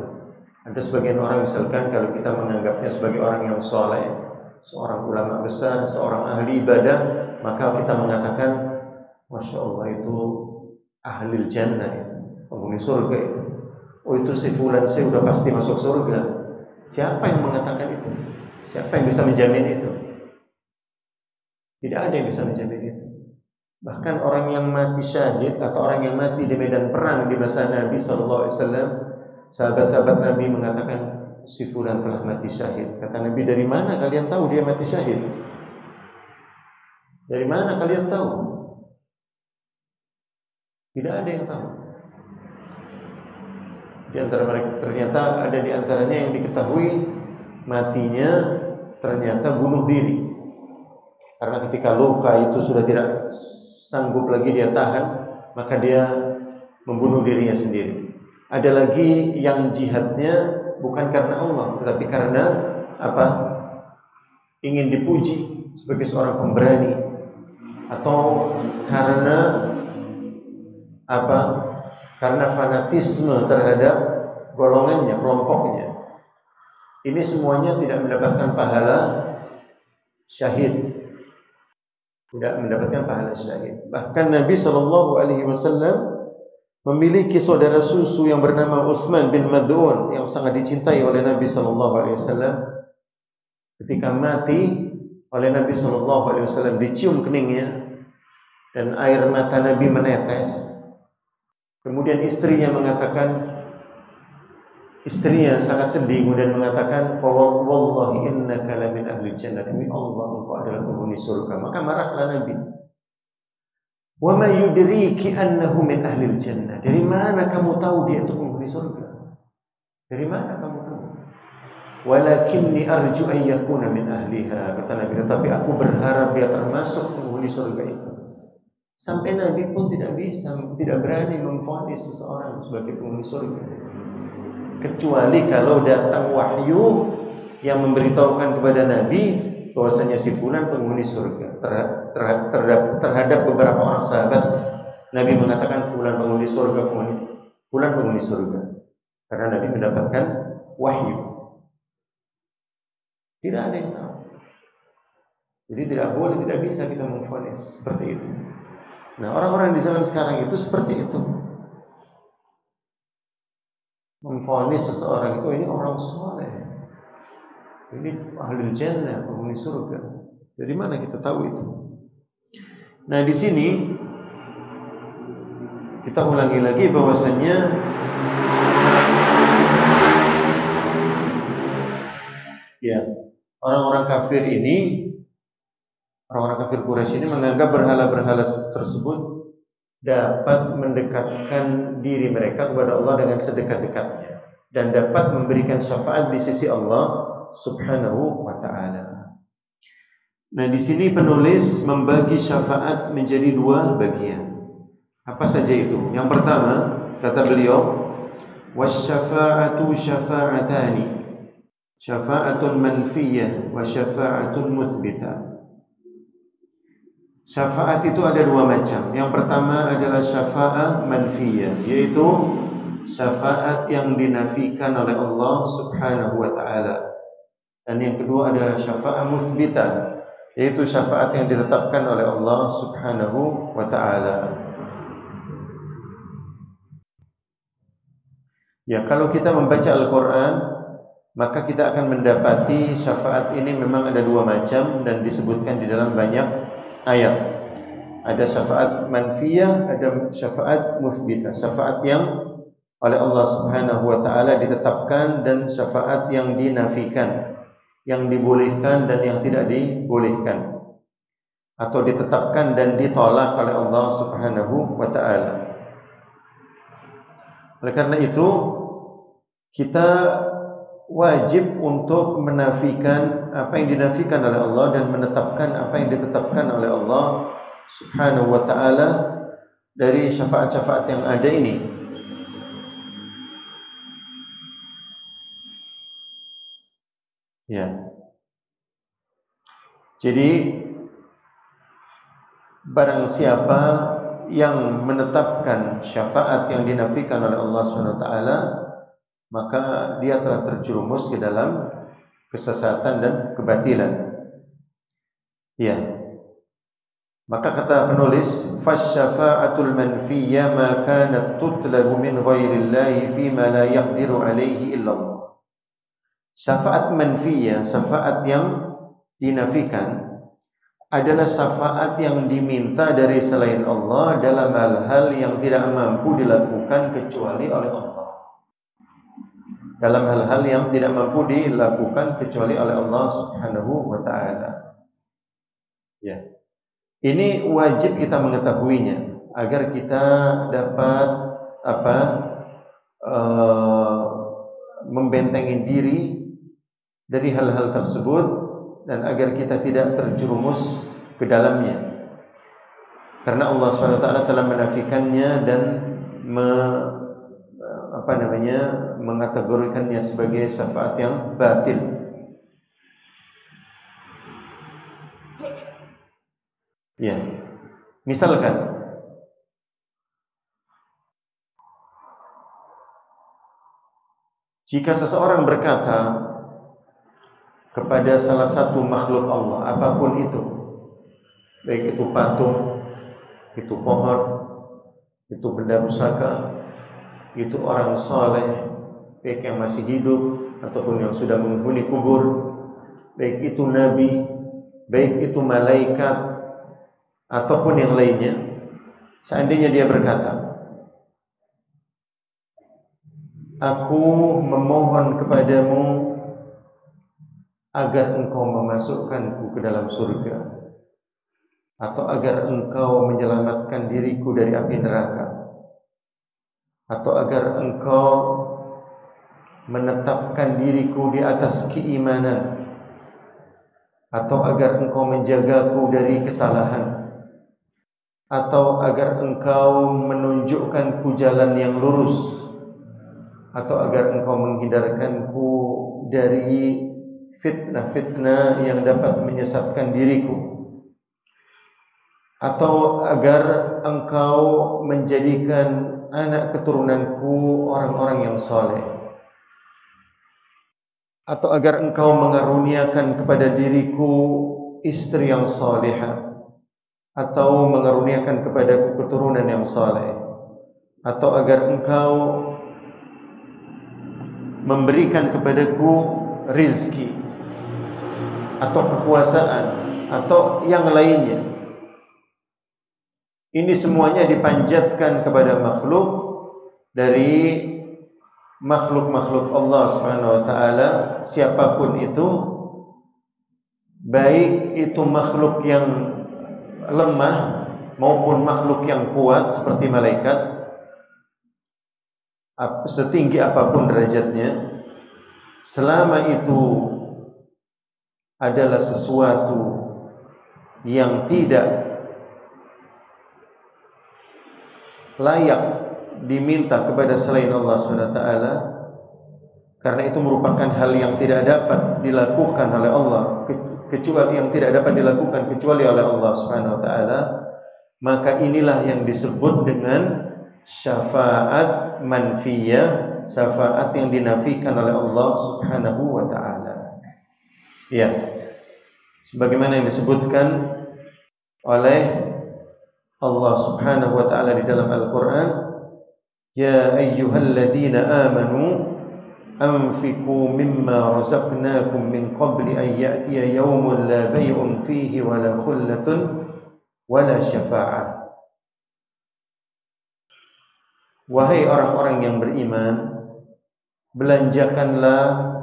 Speaker 1: Ada sebagian orang misalkan kalau kita menganggapnya sebagai orang yang soleh, seorang ulama besar, seorang ahli ibadah, maka kita mengatakan, Masya Allah itu ahli jannah, penghuni surga itu. Oh itu si fulan saya udah pasti masuk surga. Siapa yang mengatakan itu? Siapa yang bisa menjamin itu? Tidak ada yang bisa menjamin itu. Bahkan orang yang mati syahid atau orang yang mati di medan perang di masa Nabi SAW, sahabat-sahabat Nabi mengatakan si fulan telah mati syahid. Kata Nabi, dari mana kalian tahu dia mati syahid? Dari mana kalian tahu? Tidak ada yang tahu. Di antara mereka ternyata ada di antaranya yang diketahui matinya ternyata bunuh diri. Karena ketika luka itu sudah tidak sanggup lagi dia tahan, maka dia membunuh dirinya sendiri. Ada lagi yang jihadnya bukan karena Allah, tetapi karena apa? Ingin dipuji sebagai seorang pemberani, atau karena apa? Karena fanatisme terhadap golongannya, kelompoknya. Ini semuanya tidak mendapatkan pahala syahid. Tidak mendapatkan pahala syahid. Bahkan Nabi SAW memiliki saudara susu yang bernama Utsman bin Mad'un yang sangat dicintai oleh Nabi SAW. Ketika mati oleh Nabi SAW, dicium keningnya dan air mata Nabi menetes. Kemudian istrinya sangat sedih kemudian mengatakan, wallahi innaka lamin ahli jannah, demi Allah engkau adalah penghuni surga. Maka marahlah Nabi. Wa ma yudriki annahu min ahli jannah, dari mana kamu tahu dia itu penghuni surga? Dari mana kamu tahu? Walakinni arju an yakuna min ahliha, kata Nabi, tetapi aku berharap dia termasuk penghuni surga itu. Sampai Nabi pun tidak berani memvonis seseorang sebagai penghuni surga, kecuali kalau datang wahyu yang memberitahukan kepada Nabi bahwasanya si fulan penghuni surga. Terhadap beberapa orang sahabat, Nabi mengatakan fulan penghuni surga, fulan penghuni surga, karena Nabi mendapatkan wahyu. Tidak ada yang tahu. Jadi tidak bisa kita memvonis seperti itu. Nah, orang-orang di zaman sekarang itu seperti itu. Memvonis seseorang itu, ini orang soleh, ini ahli jannah, penghuni surga. Dari mana kita tahu itu? Nah, di sini kita ulangi lagi bahwasanya ya, orang-orang kafir ini, orang-orang kafir Quraisy ini menganggap berhala-berhala tersebut dapat mendekatkan diri mereka kepada Allah dengan sedekat-dekatnya dan dapat memberikan syafaat di sisi Allah Subhanahu wa ta'ala. Nah, di sini penulis membagi syafaat menjadi dua bagian. Apa saja itu? Yang pertama, kata beliau, wasyafa'atu syafa'atani, syafa'atun manfiyah wa syafa'atun muthbitah. Syafaat itu ada dua macam. Yang pertama adalah syafa'ah manfiyah, yaitu syafaat yang dinafikan oleh Allah Subhanahu wa ta'ala. Dan yang kedua adalah syafa'ah muthbitah, yaitu syafaat yang ditetapkan oleh Allah Subhanahu wa ta'ala. Ya, kalau kita membaca Al-Quran, maka kita akan mendapati syafaat ini memang ada dua macam dan disebutkan di dalam banyak ayat. Ada syafaat manfiyah, ada syafaat musbitah. Syafaat yang oleh Allah Subhanahu wa ta'ala ditetapkan dan syafaat yang dinafikan, yang dibolehkan dan yang tidak dibolehkan, atau ditetapkan dan ditolak oleh Allah Subhanahu wa ta'ala. Oleh karena itu, kita wajib untuk menafikan apa yang dinafikan oleh Allah dan menetapkan apa yang ditetapkan oleh Allah Subhanahu wa ta'ala dari syafaat-syafaat yang ada ini. Ya. Jadi barang siapa yang menetapkan syafaat yang dinafikan oleh Allah Subhanahu wa ta'ala, maka dia telah terjerumus ke dalam kesesatan dan kebatilan. Ya. Maka kata penulis, fasyafa'atul manfiyya ma kanat tutlabu min ghairillahi fima la yaqdiru alaihi illallah. Syafaat manfiyya, syafaat yang dinafikan, adalah syafaat yang diminta dari selain Allah dalam hal-hal yang tidak mampu dilakukan kecuali oleh Allah. Dalam hal-hal yang tidak mampu dilakukan kecuali oleh Allah Subhanahu wa taala. Ya. Ini wajib kita mengetahuinya agar kita dapat membentengi diri dari hal-hal tersebut dan agar kita tidak terjerumus ke dalamnya. Karena Allah Subhanahu wa taala telah menafikannya dan mengategorikannya sebagai syafaat yang batil. Ya. Misalkan jika seseorang berkata kepada salah satu makhluk Allah, apapun itu, baik itu patung, itu pohon, itu benda pusaka, itu orang saleh, baik yang masih hidup ataupun yang sudah menghuni kubur, baik itu nabi, baik itu malaikat ataupun yang lainnya, seandainya dia berkata, aku memohon kepadamu agar engkau memasukkanku ke dalam surga, atau agar engkau menyelamatkan diriku dari api neraka, atau agar engkau menetapkan diriku di atas keimanan, atau agar engkau menjagaku dari kesalahan, atau agar engkau menunjukkanku jalan yang lurus, atau agar engkau menghindarkanku dari fitnah-fitnah yang dapat menyesatkan diriku, atau agar engkau menjadikan anak keturunanku orang-orang yang soleh, atau agar engkau mengaruniakan kepada diriku istri yang salihah, atau mengaruniakan kepadaku keturunan yang saleh, atau agar engkau memberikan kepadaku rizki atau kekuasaan atau yang lainnya. Ini semuanya dipanjatkan kepada makhluk dari makhluk-makhluk Allah Subhanahu wa taala, siapapun itu, baik itu makhluk yang lemah maupun makhluk yang kuat seperti malaikat, setinggi apapun derajatnya, selama itu adalah sesuatu yang tidak layak diminta kepada selain Allah Subhanahu wa taala, karena itu merupakan hal yang tidak dapat dilakukan oleh Allah, kecuali yang tidak dapat dilakukan kecuali oleh Allah Subhanahu wa taala, maka inilah yang disebut dengan syafaat manfiyah, syafaat yang dinafikan oleh Allah Subhanahu wa taala. Ya. Sebagaimana yang disebutkan oleh Allah Subhanahu wa taala di dalam Al-Qur'an, ya ayyuhalladzina amanu anfiqu mimma razaqnakum min qabli an ya'tiya yawmun la bay'un fihi wala khullatun wala syafa'ah. Wahai orang-orang yang beriman, belanjakanlah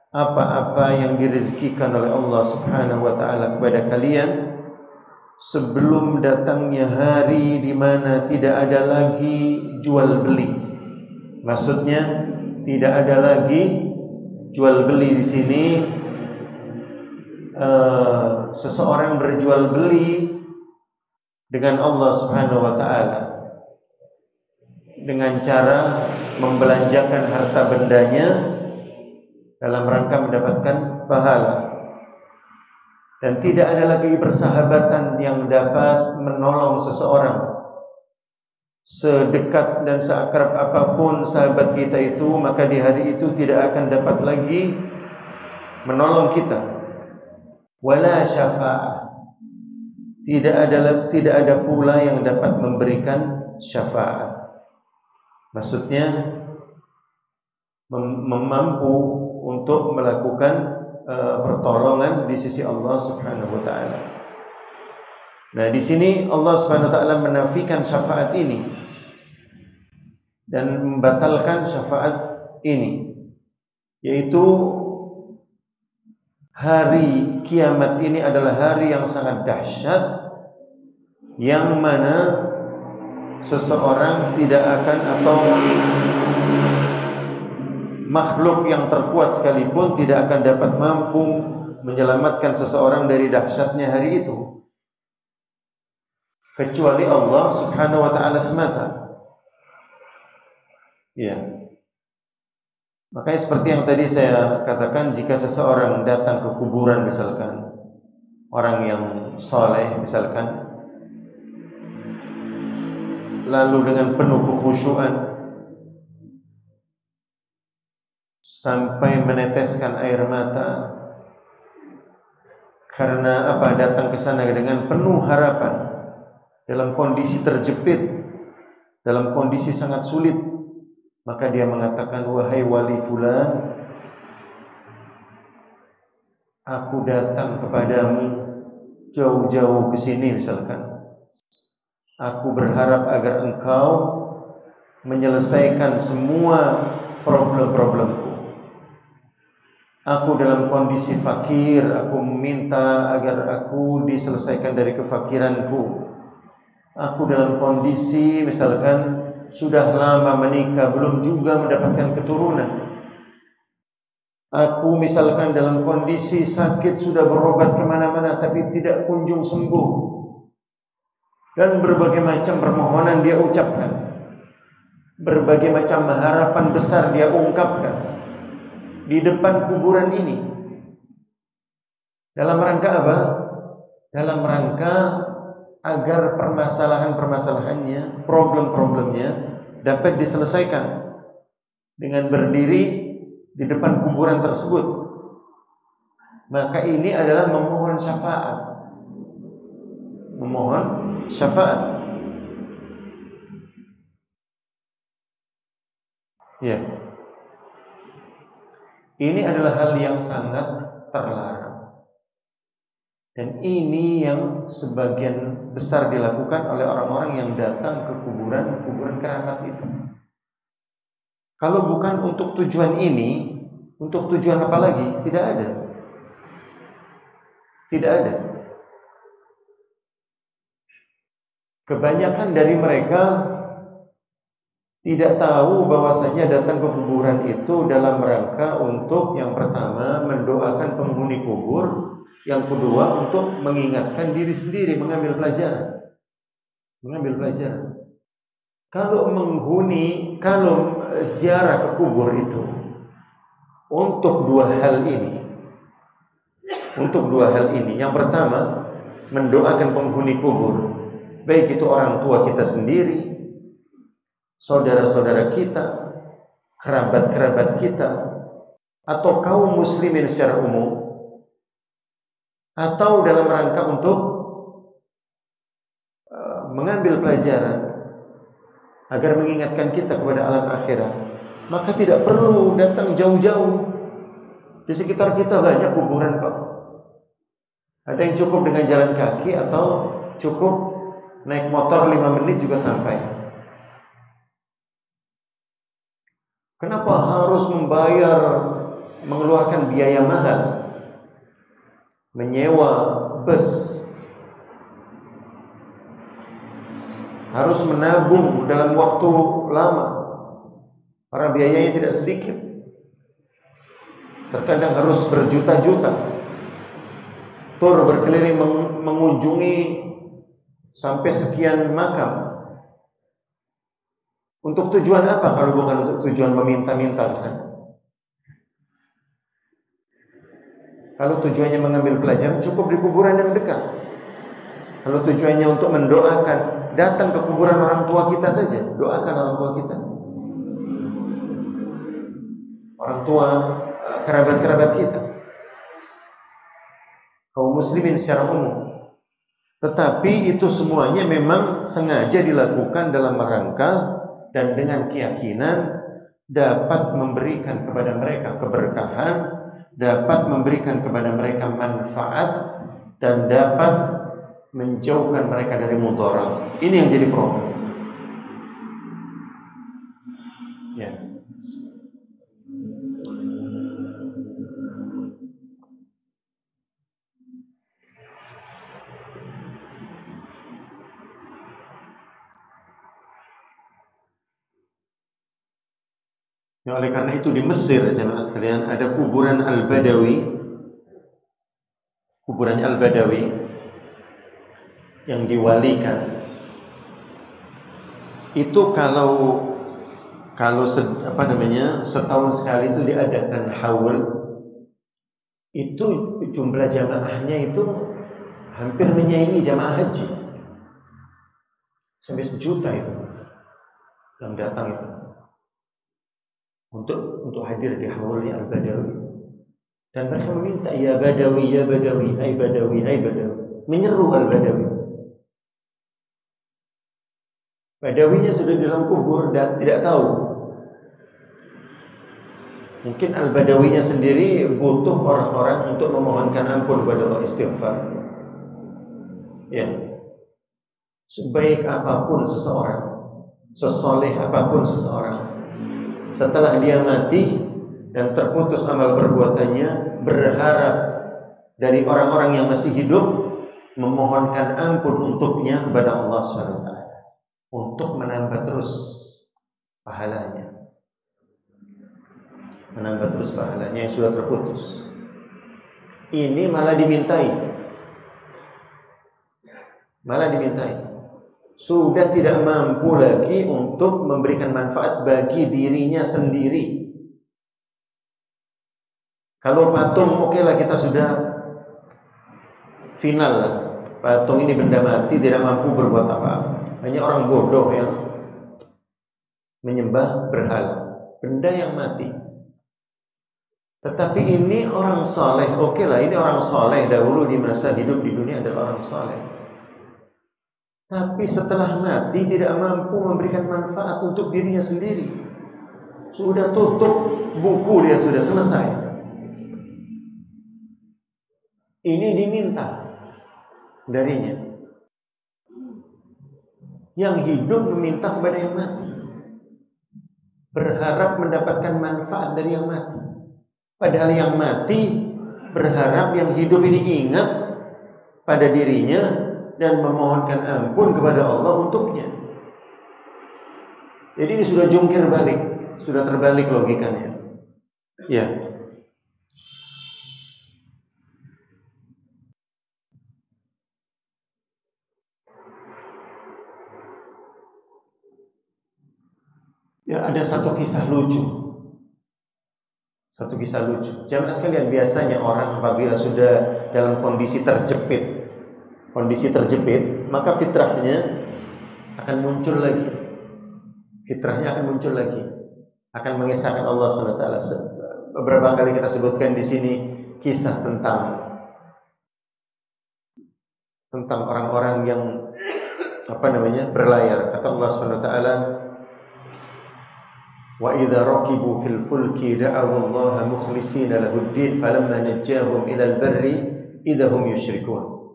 Speaker 1: apa-apa yang direzekikan oleh Allah Subhanahu wa taala kepada kalian sebelum datangnya hari di mana tidak ada lagi jual beli. Maksudnya tidak ada lagi jual beli di sini. Seseorang berjual beli dengan Allah Subhanahu wa taala dengan cara membelanjakan harta bendanya dalam rangka mendapatkan pahala. Dan tidak ada lagi persahabatan yang dapat menolong seseorang, sedekat dan seakrab apapun sahabat kita itu, maka di hari itu tidak akan dapat lagi menolong kita. Wala syafa'ah, tidak ada pula yang dapat memberikan syafaat. Maksudnya mampu untuk melakukan pertolongan di sisi Allah Subhanahu wa taala. Nah, di sini Allah Subhanahu wa taala menafikan syafaat ini dan membatalkan syafaat ini, yaitu hari kiamat ini adalah hari yang sangat dahsyat, yang mana seseorang tidak akan, atau makhluk yang terkuat sekalipun tidak akan dapat mampu menyelamatkan seseorang dari dahsyatnya hari itu, kecuali Allah Subhanahu wa taala semata. Ya. Makanya seperti yang tadi saya katakan, jika seseorang datang ke kuburan misalkan, orang yang soleh misalkan, lalu dengan penuh kekhusyuan sampai meneteskan air mata, karena apa? Datang ke sana dengan penuh harapan, dalam kondisi terjepit, dalam kondisi sangat sulit, maka dia mengatakan, wahai wali fulan, aku datang kepadamu jauh-jauh ke sini misalkan. Aku berharap agar engkau menyelesaikan semua problem-problemku. Aku dalam kondisi fakir, aku meminta agar aku diselesaikan dari kefakiranku. Aku dalam kondisi misalkan sudah lama menikah, belum juga mendapatkan keturunan. Aku misalkan dalam kondisi sakit, sudah berobat kemana-mana tapi tidak kunjung sembuh. Dan berbagai macam permohonan dia ucapkan, berbagai macam harapan besar dia ungkapkan di depan kuburan ini. Dalam rangka apa? Dalam rangka agar permasalahan-permasalahannya, problem-problemnya dapat diselesaikan dengan berdiri di depan kuburan tersebut. Maka ini adalah memohon syafaat. Memohon syafaat. Ya. Ini adalah hal yang sangat terlarang. Dan ini yang sebagian besar dilakukan oleh orang-orang yang datang ke kuburan keramat itu. Kalau bukan untuk tujuan ini, untuk tujuan apa lagi? Tidak ada. Tidak ada. Kebanyakan dari mereka tidak tahu bahwasanya datang ke kuburan itu dalam rangka untuk yang pertama mendoakan penghuni kubur, yang kedua untuk mengingatkan diri sendiri, mengambil pelajaran. Mengambil pelajaran. Kalau ziarah ke kubur itu untuk dua hal ini. Untuk dua hal ini. Yang pertama, mendoakan penghuni kubur, baik itu orang tua kita sendiri, saudara-saudara kita, kerabat-kerabat kita, atau kaum muslimin secara umum, atau dalam rangka untuk mengambil pelajaran agar mengingatkan kita kepada alam akhirat, maka tidak perlu datang jauh-jauh. Di sekitar kita banyak kuburan kok. Ada yang cukup dengan jalan kaki atau cukup naik motor 5 menit juga sampai. Kenapa harus mengeluarkan biaya mahal, menyewa bus, harus menabung dalam waktu lama, karena biayanya tidak sedikit. Terkadang harus berjuta-juta, tur berkeliling mengunjungi sampai sekian makam. Untuk tujuan apa kalau bukan untuk tujuan meminta-minta ke sana? Kalau tujuannya mengambil pelajaran, cukup di kuburan yang dekat. Kalau tujuannya untuk mendoakan, datang ke kuburan orang tua kita saja, doakan orang tua kita. Orang tua, kerabat-kerabat kita, kaum muslimin secara umum. Tetapi itu semuanya memang sengaja dilakukan dalam rangka dan dengan keyakinan dapat memberikan kepada mereka keberkahan, dapat memberikan kepada mereka manfaat, dan dapat menjauhkan mereka dari mudarat. Ini yang jadi problem. Ya. Ya, oleh karena itu di Mesir, jemaah sekalian, ada kuburan Al-Badawi. Kuburan Al-Badawi yang diwalikan. Itu kalau setahun sekali itu diadakan haul, itu jumlah jamaahnya itu hampir menyaingi jamaah haji. Sampai 1 juta itu yang datang itu untuk hadir di haulnya Al-Badawi. Dan mereka meminta, ya Badawi, ya Badawi, hai Badawi, hai Badawi. Menyeru Al-Badawi. Badawinya sudah di dalam kubur dan tidak tahu. Mungkin Al-Badawinya sendiri butuh orang-orang untuk memohonkan ampun kepada Allah, istighfar. Ya. Sebaik apapun seseorang, sesoleh apapun seseorang, setelah dia mati dan terputus amal perbuatannya, berharap dari orang-orang yang masih hidup memohonkan ampun untuknya kepada Allah SWT untuk menambah terus pahalanya, yang sudah terputus. Ini malah dimintai, sudah tidak mampu lagi untuk memberikan manfaat bagi dirinya sendiri. Kalau patung, oke lah, kita sudah final lah. Patung ini benda mati, tidak mampu berbuat apa-apa. Hanya orang bodoh yang menyembah berhala, benda yang mati. Tetapi ini orang soleh, oke lah, ini orang soleh dahulu di masa hidup di dunia adalah orang soleh. Tapi setelah mati tidak mampu memberikan manfaat untuk dirinya sendiri. Sudah tutup buku, dia sudah selesai. Ini diminta darinya. Yang hidup meminta kepada yang mati, berharap mendapatkan manfaat dari yang mati. Padahal yang mati berharap yang hidup ini ingat pada dirinya dan memohonkan ampun kepada Allah untuknya. Jadi ini sudah jungkir balik, sudah terbalik logikanya. Ya. Ya, ada satu kisah lucu. Jamaah sekalian, biasanya orang apabila sudah dalam kondisi terjepit, maka fitrahnya akan muncul lagi. Akan mengisahkan Allah SWT. Beberapa kali kita sebutkan di sini kisah tentang orang-orang yang berlayar. Kata Allah SWT, wa idza raqibu fil fulki da'aw Allah mukhlishina lahu ad-din falamma najjahum ila al-barri idza hum yusyrikun.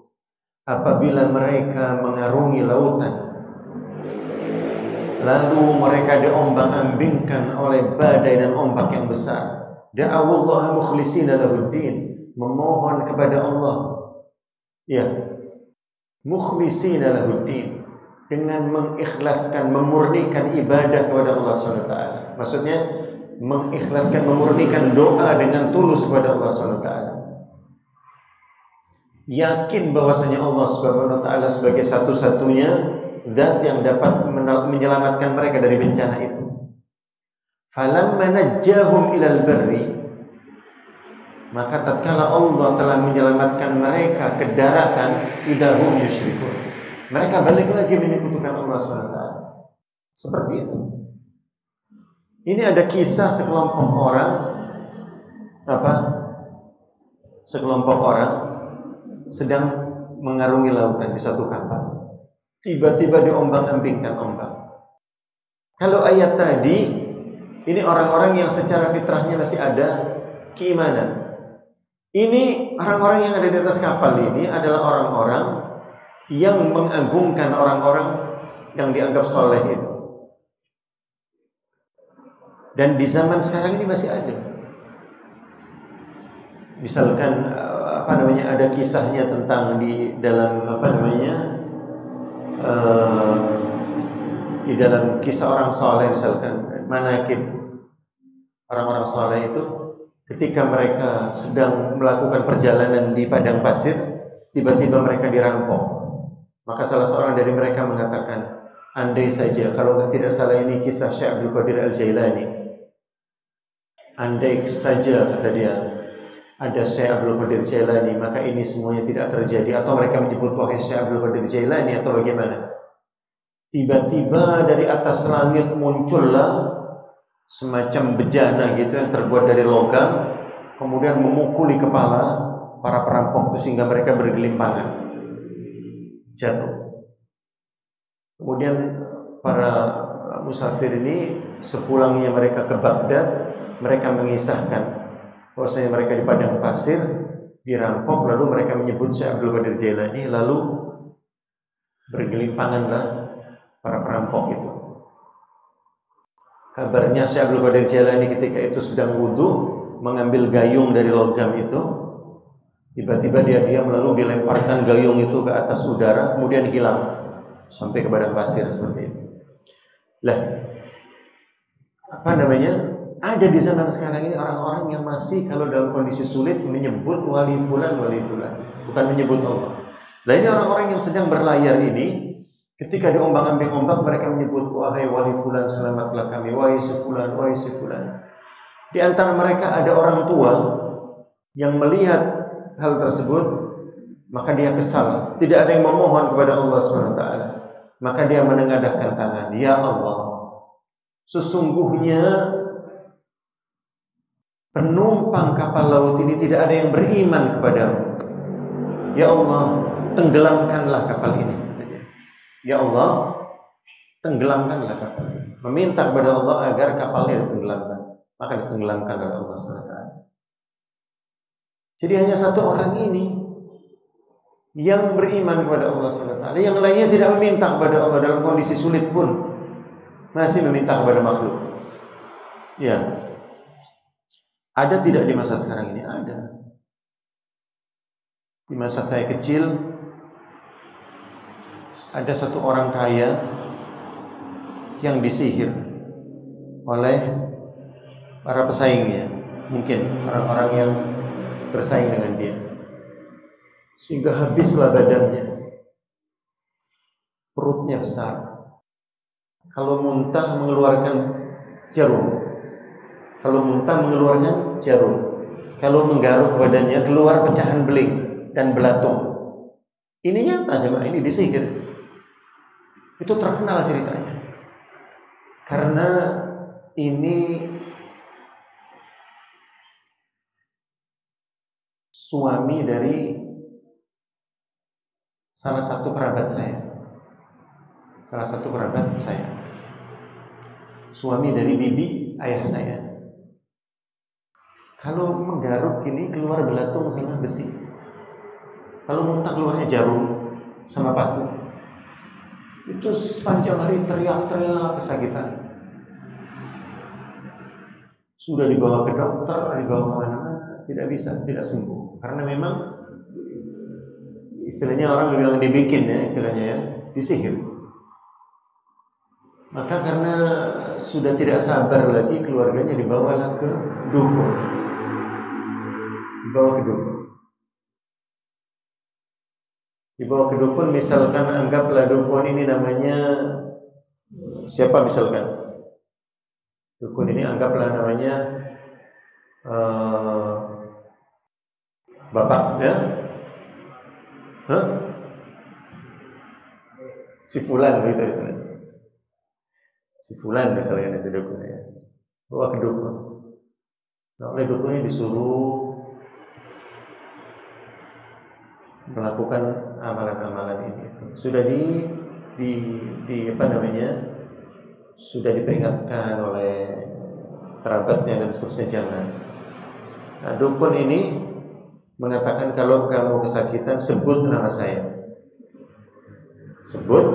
Speaker 1: Apabila mereka mengarungi lautan, lalu mereka diombang-ambingkan oleh badai dan ombak yang besar, da'aw Allah mukhlishina lahu ad-din, memohon kepada Allah, ya, mukhlishina lahu ad-din, dengan mengikhlaskan, memurnikan ibadah kepada Allah SWT. Maksudnya mengikhlaskan, memurnikan doa dengan tulus kepada Allah SWT. Yakin bahwasanya Allah SWT sebagai satu-satunya zat yang dapat menyelamatkan mereka dari bencana itu. Falamma najjahum ilal barri, maka tatkala Allah telah menyelamatkan mereka ke daratan, idahum yusyrikun, mereka balik lagi menyekutukan Allah SWT. Seperti itu. Ini ada kisah sekelompok orang sedang mengarungi lautan di satu kapal. Tiba-tiba diombang-ambingkan ombak. Kalau ayat tadi, ini orang-orang yang secara fitrahnya masih ada keimanan. Ini orang-orang yang ada di atas kapal ini adalah orang-orang yang mengagungkan orang-orang yang dianggap soleh itu. Dan di zaman sekarang ini masih ada. Misalkan ada kisahnya tentang di dalam di dalam kisah orang soleh, misalkan manakib orang-orang soleh itu, ketika mereka sedang melakukan perjalanan di padang pasir, tiba-tiba mereka dirampok. Maka salah seorang dari mereka mengatakan, andai saja, kalau tidak salah ini kisah Syekh Abdul Qadir Al-Jailani, andai saja, kata dia, ada Syekh Abdul Qadir Jailani, maka ini semuanya tidak terjadi. Atau mereka menyebut wahai Syekh Abdul Qadir Jailani, atau bagaimana? Tiba-tiba dari atas langit muncullah semacam bejana gitu yang terbuat dari logam, kemudian memukuli kepala para perampok itu sehingga mereka bergelimpangan, jatuh. Kemudian para musafir ini sepulangnya mereka ke Baghdad, mereka mengisahkan bahwasanya mereka di padang pasir dirampok, lalu mereka menyebut Syekh Abdul Qadir Jailani, lalu bergelimpanganlah para perampok itu. Kabarnya Syekh Abdul Qadir Jailani ketika itu sedang wudu, mengambil gayung dari logam itu. Tiba-tiba dia diam, lalu dilemparkan gayung itu ke atas udara, kemudian hilang sampai ke padang pasir seperti itu. Lah, ada di zaman sekarang ini orang-orang yang masih kalau dalam kondisi sulit menyebut wali fulan, bukan menyebut Allah. Nah, ini orang-orang yang sedang berlayar ini, ketika diombang-ambing ombak, mereka menyebut wahai wali fulan, selamatlah kami, wahai si fulan, wahai si fulan. Di antara mereka ada orang tua yang melihat hal tersebut, maka dia kesal. Tidak ada yang memohon kepada Allah SWT. Maka dia menengadahkan tangan, ya Allah, sesungguhnya penumpang kapal laut ini tidak ada yang beriman kepadamu. Ya Allah, tenggelamkanlah kapal ini. Ya Allah, tenggelamkanlah kapal ini. Meminta kepada Allah agar kapalnya ditenggelamkan. Maka ditenggelamkan oleh Allah SWT. Jadi hanya satu orang ini yang beriman kepada Allah SWT. Yang lainnya tidak meminta kepada Allah, dalam kondisi sulit pun masih meminta kepada makhluk. Ya. Ada tidak di masa sekarang ini? Ada. Di masa saya kecil, ada satu orang kaya yang disihir oleh para pesaingnya, mungkin orang-orang yang bersaing dengan dia, sehingga habislah badannya, perutnya besar, kalau muntah mengeluarkan jarum, kalau menggaruk badannya keluar pecahan beling dan belatung. Ini nyata jemaah, ini disihir. Itu terkenal ceritanya. Karena ini suami dari salah satu kerabat saya. Suami dari bibi ayah saya. Kalau menggaruk ini keluar belatung sama besi. Kalau muntah keluarnya jarum sama paku. Itu sepanjang hari teriak-teriak kesakitan. Sudah dibawa ke dokter, dibawa kemana-mana, tidak bisa, tidak sembuh. Karena memang istilahnya orang bilang dibikin ya, istilahnya ya, disihir. Maka karena sudah tidak sabar lagi, keluarganya dibawalah ke dukun. Dibawa ke dukun, misalkan anggaplah dukun ini namanya siapa misalkan? Dukun ini anggaplah namanya Bapak ya? Si Fulan gitu misalnya. Si Fulan misalnya itu dukunnya. Bawa ke dukun. Nah, oleh dukunnya disuruh melakukan amalan-amalan ini. Sudah sudah diperingatkan oleh kerabatnya dan seterusnya, jangan. Nah, dukun ini mengatakan kalau kamu kesakitan sebut nama saya. Sebut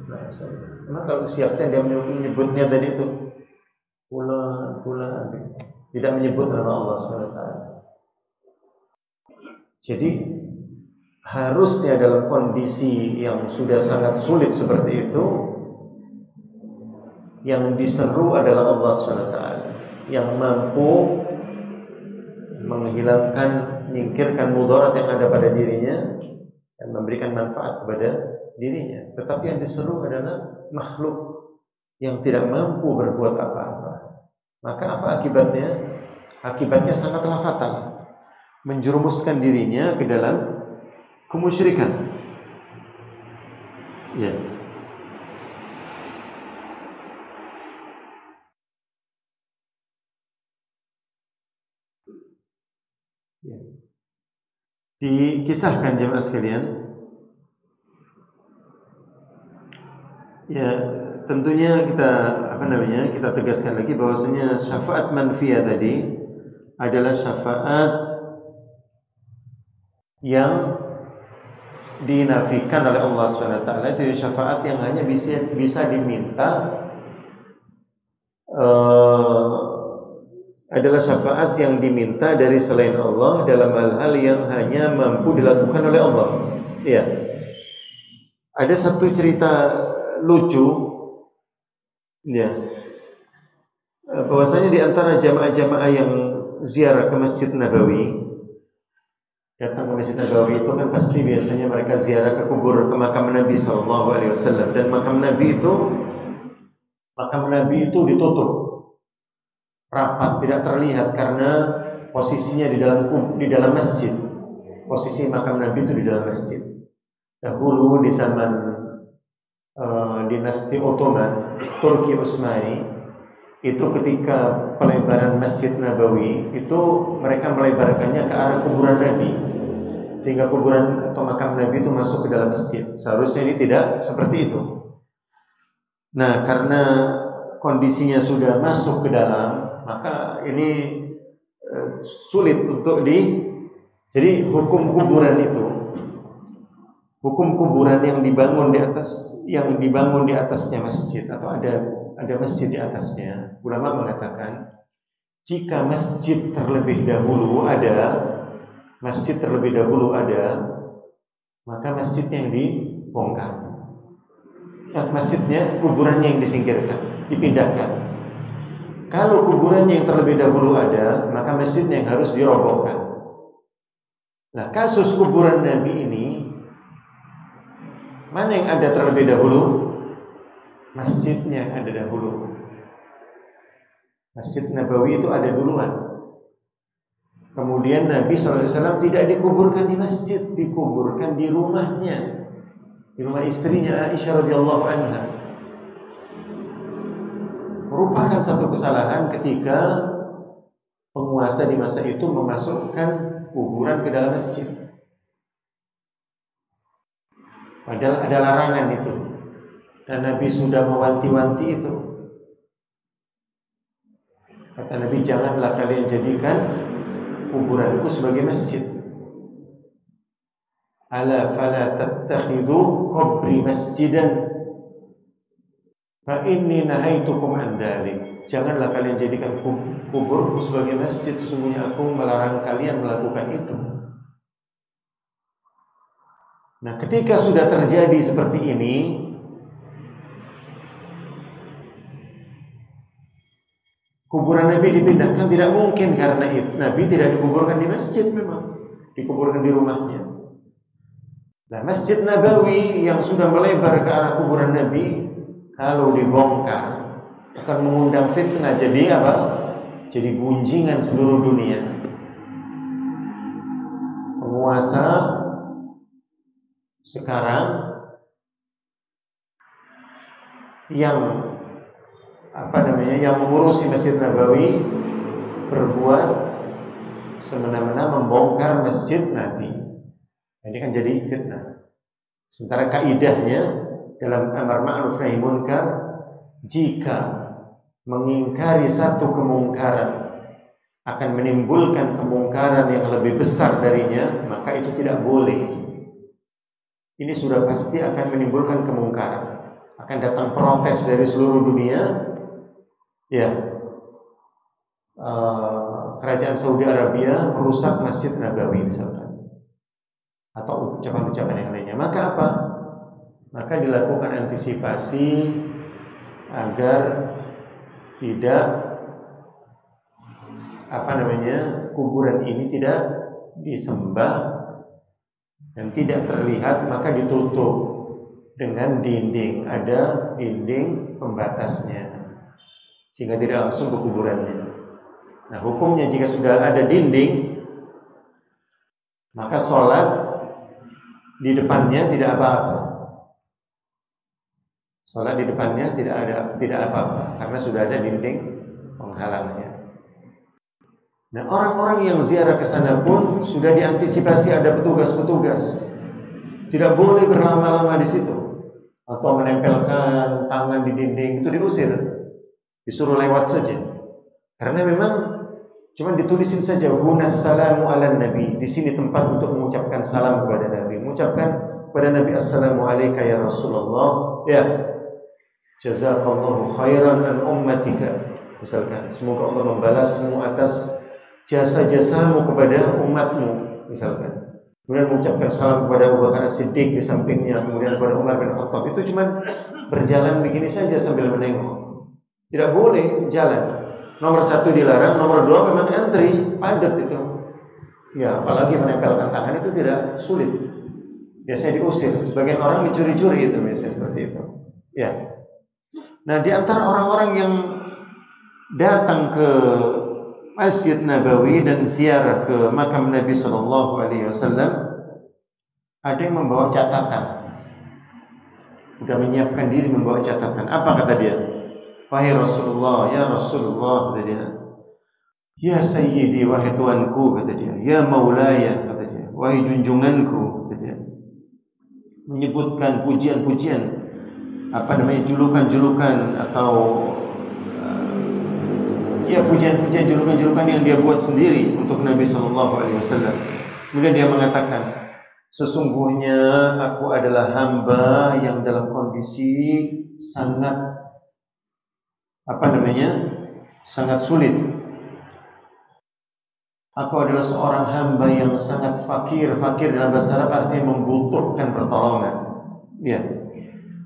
Speaker 1: nama saya. Karena kalau siapnya dia menyebutnya tadi itu fulan, tidak menyebut nama Allah SWT. Jadi harusnya dalam kondisi yang sudah sangat sulit seperti itu, yang diseru adalah Allah SWT, yang mampu menghilangkan, menyingkirkan mudarat yang ada pada dirinya dan memberikan manfaat kepada dirinya. Tetapi yang diseru adalah makhluk yang tidak mampu berbuat apa-apa. Maka apa akibatnya? Akibatnya sangatlah fatal, menjerumuskan dirinya ke dalam kemusyrikan. Ya. Ya. Dikisahkan jemaah sekalian. Ya, tentunya kita tegaskan lagi bahwasanya syafaat manfiyah tadi adalah syafaat yang dinafikan oleh Allah SWT. Itu syafaat yang hanya bisa diminta, adalah syafaat yang diminta dari selain Allah dalam hal-hal yang hanya mampu dilakukan oleh Allah. Iya. Ada satu cerita lucu, ya, bahwasanya di antara jamaah-jamaah yang ziarah ke Masjid Nabawi, datang ke Masjid Nabawi itu kan pasti biasanya mereka ziarah ke makam Nabi SAW, dan makam Nabi itu ditutup rapat, tidak terlihat karena posisinya di dalam masjid. Posisi makam Nabi itu di dalam masjid. Dahulu di zaman dinasti Ottoman, Turki Utsmani, itu ketika pelebaran Masjid Nabawi itu mereka melebarkannya ke arah kuburan Nabi, sehingga kuburan atau makam Nabi itu masuk ke dalam masjid. Seharusnya ini tidak seperti itu. Nah, karena kondisinya sudah masuk ke dalam, maka ini sulit untuk jadi hukum kuburan yang dibangun di atasnya masjid, atau ada masjid di atasnya. Ulama mengatakan jika masjid terlebih dahulu ada, maka masjidnya yang dibongkar. Kuburannya yang disingkirkan, dipindahkan. Kalau kuburannya yang terlebih dahulu ada, maka masjidnya yang harus dirobohkan. Nah, kasus kuburan Nabi ini, mana yang ada terlebih dahulu? Masjidnya yang ada dahulu. Masjid Nabawi itu ada duluan. Kemudian Nabi SAW tidak dikuburkan di masjid, dikuburkan di rumahnya, di rumah istrinya Aisyah radhiyallahu anha. Merupakan satu kesalahan ketika penguasa di masa itu memasukkan kuburan ke dalam masjid. Padahal ada larangan itu, dan Nabi sudah mewanti-wanti itu. Kata Nabi, janganlah kalian jadikan kuburanku sebagai masjid. Ala fala tattakhidhu qabri masjidan fa inni nahaitukum an dzalik. Janganlah kalian jadikan kuburku sebagai masjid, sesungguhnya aku melarang kalian melakukan itu. Nah, ketika sudah terjadi seperti ini, kuburan Nabi dipindahkan tidak mungkin, karena Nabi tidak dikuburkan di masjid, memang dikuburkan di rumahnya. Nah, Masjid Nabawi yang sudah melebar ke arah kuburan Nabi, kalau dibongkar akan mengundang fitnah. Jadi apa? Jadi gunjingan seluruh dunia. Penguasa sekarang yang mengurusi Masjid Nabawi berbuat semena-mena membongkar Masjid Nabi. Ini kan jadi fitnah. Sementara kaidahnya dalam amar ma'ruf nahi munkar, jika mengingkari satu kemungkaran akan menimbulkan kemungkaran yang lebih besar darinya, maka itu tidak boleh. Ini sudah pasti akan menimbulkan kemungkaran. Akan datang protes dari seluruh dunia. Ya, kerajaan Saudi Arabia merusak Masjid Nabawi misalkan, atau ucapan-ucapan yang lainnya. Maka apa? Maka dilakukan antisipasi agar tidak kuburan ini tidak disembah dan tidak terlihat, maka ditutup dengan dinding, ada dinding pembatasnya sehingga tidak langsung ke kuburannya. Nah, hukumnya jika sudah ada dinding, maka sholat di depannya tidak apa-apa. Sholat di depannya tidak apa-apa karena sudah ada dinding penghalangnya. Nah, orang-orang yang ziarah ke sana pun sudah diantisipasi, ada petugas-petugas. Tidak boleh berlama-lama di situ atau menempelkan tangan di dinding, itu diusir. Disuruh lewat saja. Karena memang cuma ditulisin saja hunas salamu ala nabi. Di sini tempat untuk mengucapkan salam kepada Nabi. Mengucapkan kepada Nabi, assalamu alayka ya Rasulullah. Ya. Jazakallahu khairan an ummatika. Misalkan, semoga Allah membalasmu atas jasa-jasamu kepada umatmu, misalkan. Kemudian mengucapkan salam kepada Abu Bakar As-Siddiq di sampingnya, kemudian kepada Umar bin Khattab. Itu cuma berjalan begini saja sambil menengok. Tidak boleh jalan. Nomor 1 dilarang, nomor 2 memang antri, padat itu. Ya, apalagi menempelkan tangan itu tidak sulit. Biasanya diusir. Sebagian orang dicuri-curi itu biasanya seperti itu. Ya. Nah, di antara orang-orang yang datang ke Masjid Nabawi dan ziarah ke makam Nabi Sallallahu Alaihi Wasallam, ada yang membawa catatan. Sudah menyiapkan diri membawa catatan. Apa kata dia? Wahai Rasulullah, ya Rasulullah, kata dia. Ya Sayyidi, wahai tuanku, kata dia. Ya Maulaya, kata dia. Wahai junjunganku, kata dia. Menyebutkan pujian-pujian, julukan-julukan atau pujian-pujian, julukan-julukan yang dia buat sendiri untuk Nabi Sallallahu Alaihi Wasallam. Kemudian dia mengatakan, sesungguhnya aku adalah hamba yang dalam kondisi sangat sangat sulit. Aku adalah seorang hamba yang sangat fakir. Fakir dalam bahasa Arab artinya membutuhkan pertolongan. Ya,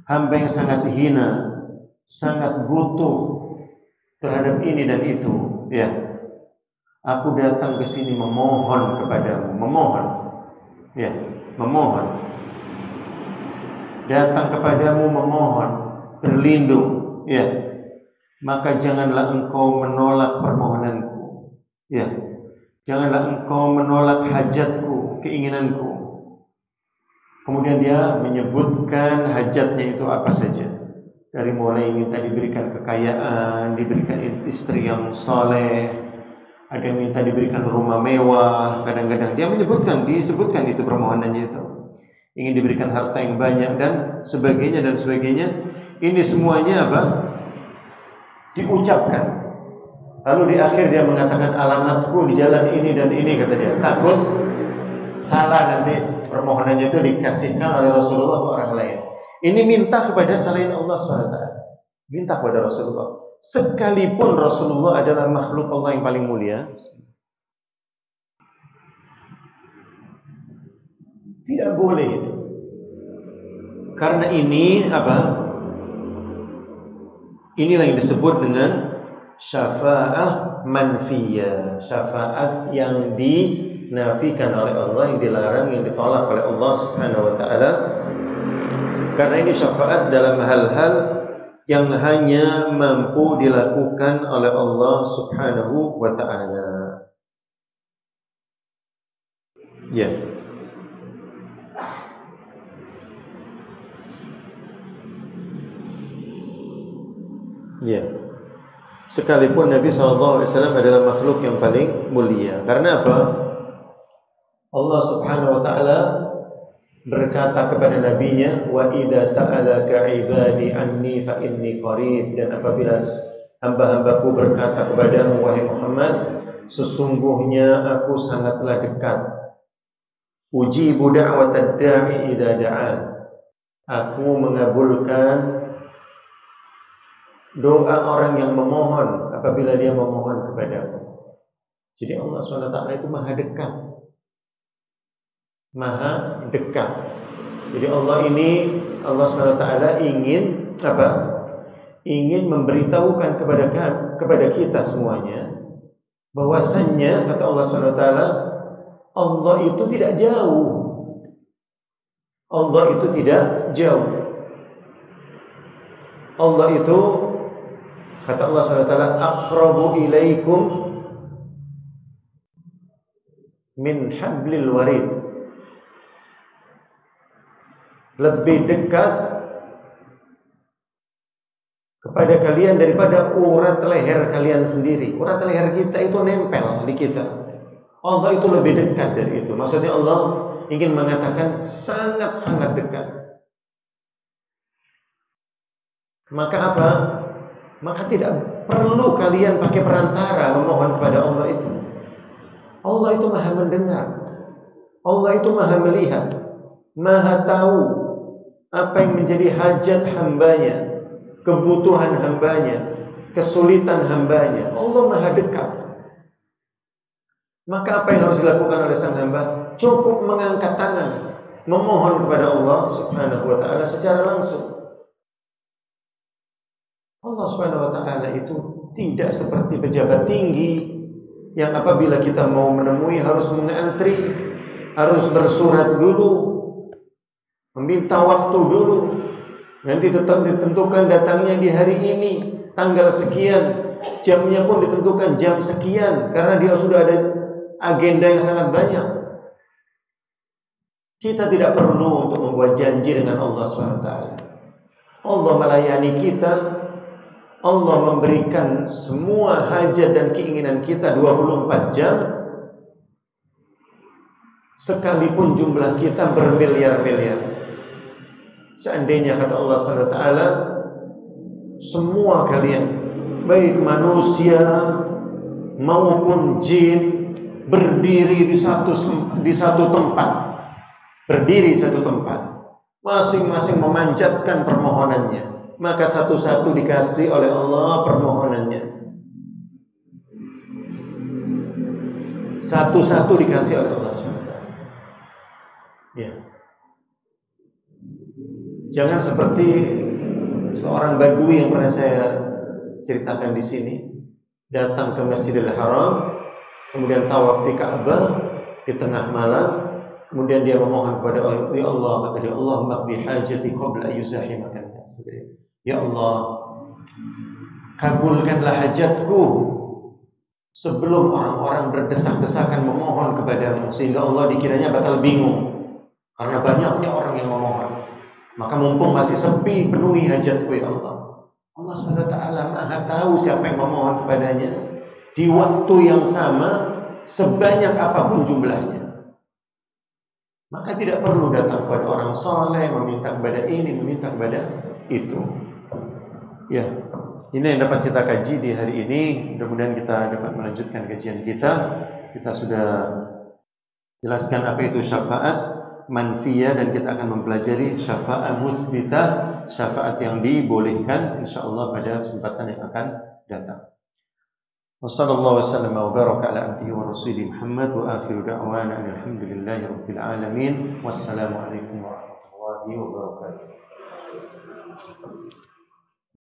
Speaker 1: hamba yang sangat hina, sangat butuh terhadap ini dan itu. Ya, aku datang ke sini memohon kepadamu, memohon. Ya, memohon. Datang kepadamu memohon, berlindung. Ya, maka janganlah engkau menolak permohonanku. Ya, janganlah engkau menolak hajatku, keinginanku. Kemudian dia menyebutkan hajatnya itu apa saja. Dari mulai minta diberikan kekayaan, diberikan istri yang soleh, ada yang minta diberikan rumah mewah. Kadang-kadang dia disebutkan itu permohonannya itu. Ingin diberikan harta yang banyak dan sebagainya dan sebagainya. Ini semuanya apa? Diucapkan. Lalu di akhir dia mengatakan, alamatku di jalan ini dan ini, kata dia. Takut salah nanti permohonannya itu dikasihkan oleh Rasulullah ke orang lain. Ini minta kepada selain Allah SWT. Minta kepada Rasulullah. Sekalipun Rasulullah adalah makhluk Allah yang paling mulia, tidak boleh itu. Karena ini inilah yang disebut dengan syafa'ah manfiyah. Syafaat yang dinafikan oleh Allah, yang dilarang, yang ditolak oleh Allah Subhanahu wa taala. Karena ini syafaat dalam hal-hal yang hanya mampu dilakukan oleh Allah Subhanahu wa taala. Ya. Ya. Sekalipun Nabi SAW adalah makhluk yang paling mulia. Karena apa? Allah Subhanahu wa taala berkata kepada nabinya, wa idza sa'alaka 'ibadi anni fa inni qarib, dan apabila hamba-hambaku berkata kepadamu wahai Muhammad, sesungguhnya aku sangatlah dekat. Ujibu da'watad da'i idza da'an, aku mengabulkan doa orang yang memohon apabila dia memohon kepadaku. Jadi Allah SWT itu maha dekat, maha dekat. Jadi Allah SWT ingin apa? Ingin memberitahukan kepada kita semuanya bahwasannya, kata Allah SWT, Allah itu tidak jauh. Allah itu tidak jauh. Allah itu, kata Allah SWT, aqrabu ilaikum min hablil warid, lebih dekat kepada kalian daripada urat leher kalian sendiri. Urat leher kita itu nempel di kita. Allah itu lebih dekat dari itu. Maksudnya Allah ingin mengatakan sangat-sangat dekat. Maka apa? Maka tidak perlu kalian pakai perantara memohon kepada Allah itu. Allah itu maha mendengar, Allah itu maha melihat, maha tahu apa yang menjadi hajat hambanya, kebutuhan hambanya, kesulitan hambanya. Allah maha dekat. Maka apa yang harus dilakukan oleh sang hamba? Cukup mengangkat tangan, memohon kepada Allah Subhanahu wa ta'ala secara langsung. Allah Subhanahu wa ta'ala itu tidak seperti pejabat tinggi yang apabila kita mau menemui harus mengantri, harus bersurat dulu, meminta waktu dulu, nanti tetap ditentukan datangnya di hari ini, tanggal sekian, jamnya pun ditentukan jam sekian, karena dia sudah ada agenda yang sangat banyak. Kita tidak perlu untuk membuat janji dengan Allah SWT. Allah melayani kita, Allah memberikan semua hajat dan keinginan kita 24 jam, sekalipun jumlah kita bermiliar-miliar. Seandainya, kata Allah SWT, semua kalian, baik manusia maupun jin, berdiri di satu tempat, masing-masing memanjatkan permohonannya, maka satu-satu dikasih oleh Allah permohonannya. Satu-satu dikasih oleh Allah SWT. Ya. Jangan seperti seorang badui yang pernah saya ceritakan di sini, datang ke Masjidil Haram, kemudian tawaf di Ka'bah di tengah malam, kemudian dia memohon kepada Allah, ya Allah, kata dia, Allahumma qdi hajati qabla yuzahimakan nas. Ya Allah, kabulkanlah hajatku sebelum orang-orang berdesak-desakan memohon kepadamu, sehingga Allah dikiranya bakal bingung karena banyaknya orang yang memohon. Maka mumpung masih sepi, penuhi hajatku ya Allah. Allah SWT maha tahu siapa yang memohon kepadanya di waktu yang sama, sebanyak apapun jumlahnya. Maka tidak perlu datang kepada orang soleh, meminta kepada ini, meminta kepada itu. Ya, ini yang dapat kita kaji di hari ini. Mudah-mudahan kita dapat melanjutkan kajian kita. Kita sudah jelaskan apa itu syafaat manfiyah, dan kita akan mempelajari syafaat mutsbitah, syafaat yang dibolehkan, insyaallah pada kesempatan yang akan datang. Wassallallahu wasallam wa baraka ala abdihi wa rasulih Muhammad, wa akhiru da'wana alhamdulillahi rabbil alamin. Wassalamu alaikum warahmatullahi wabarakatuh.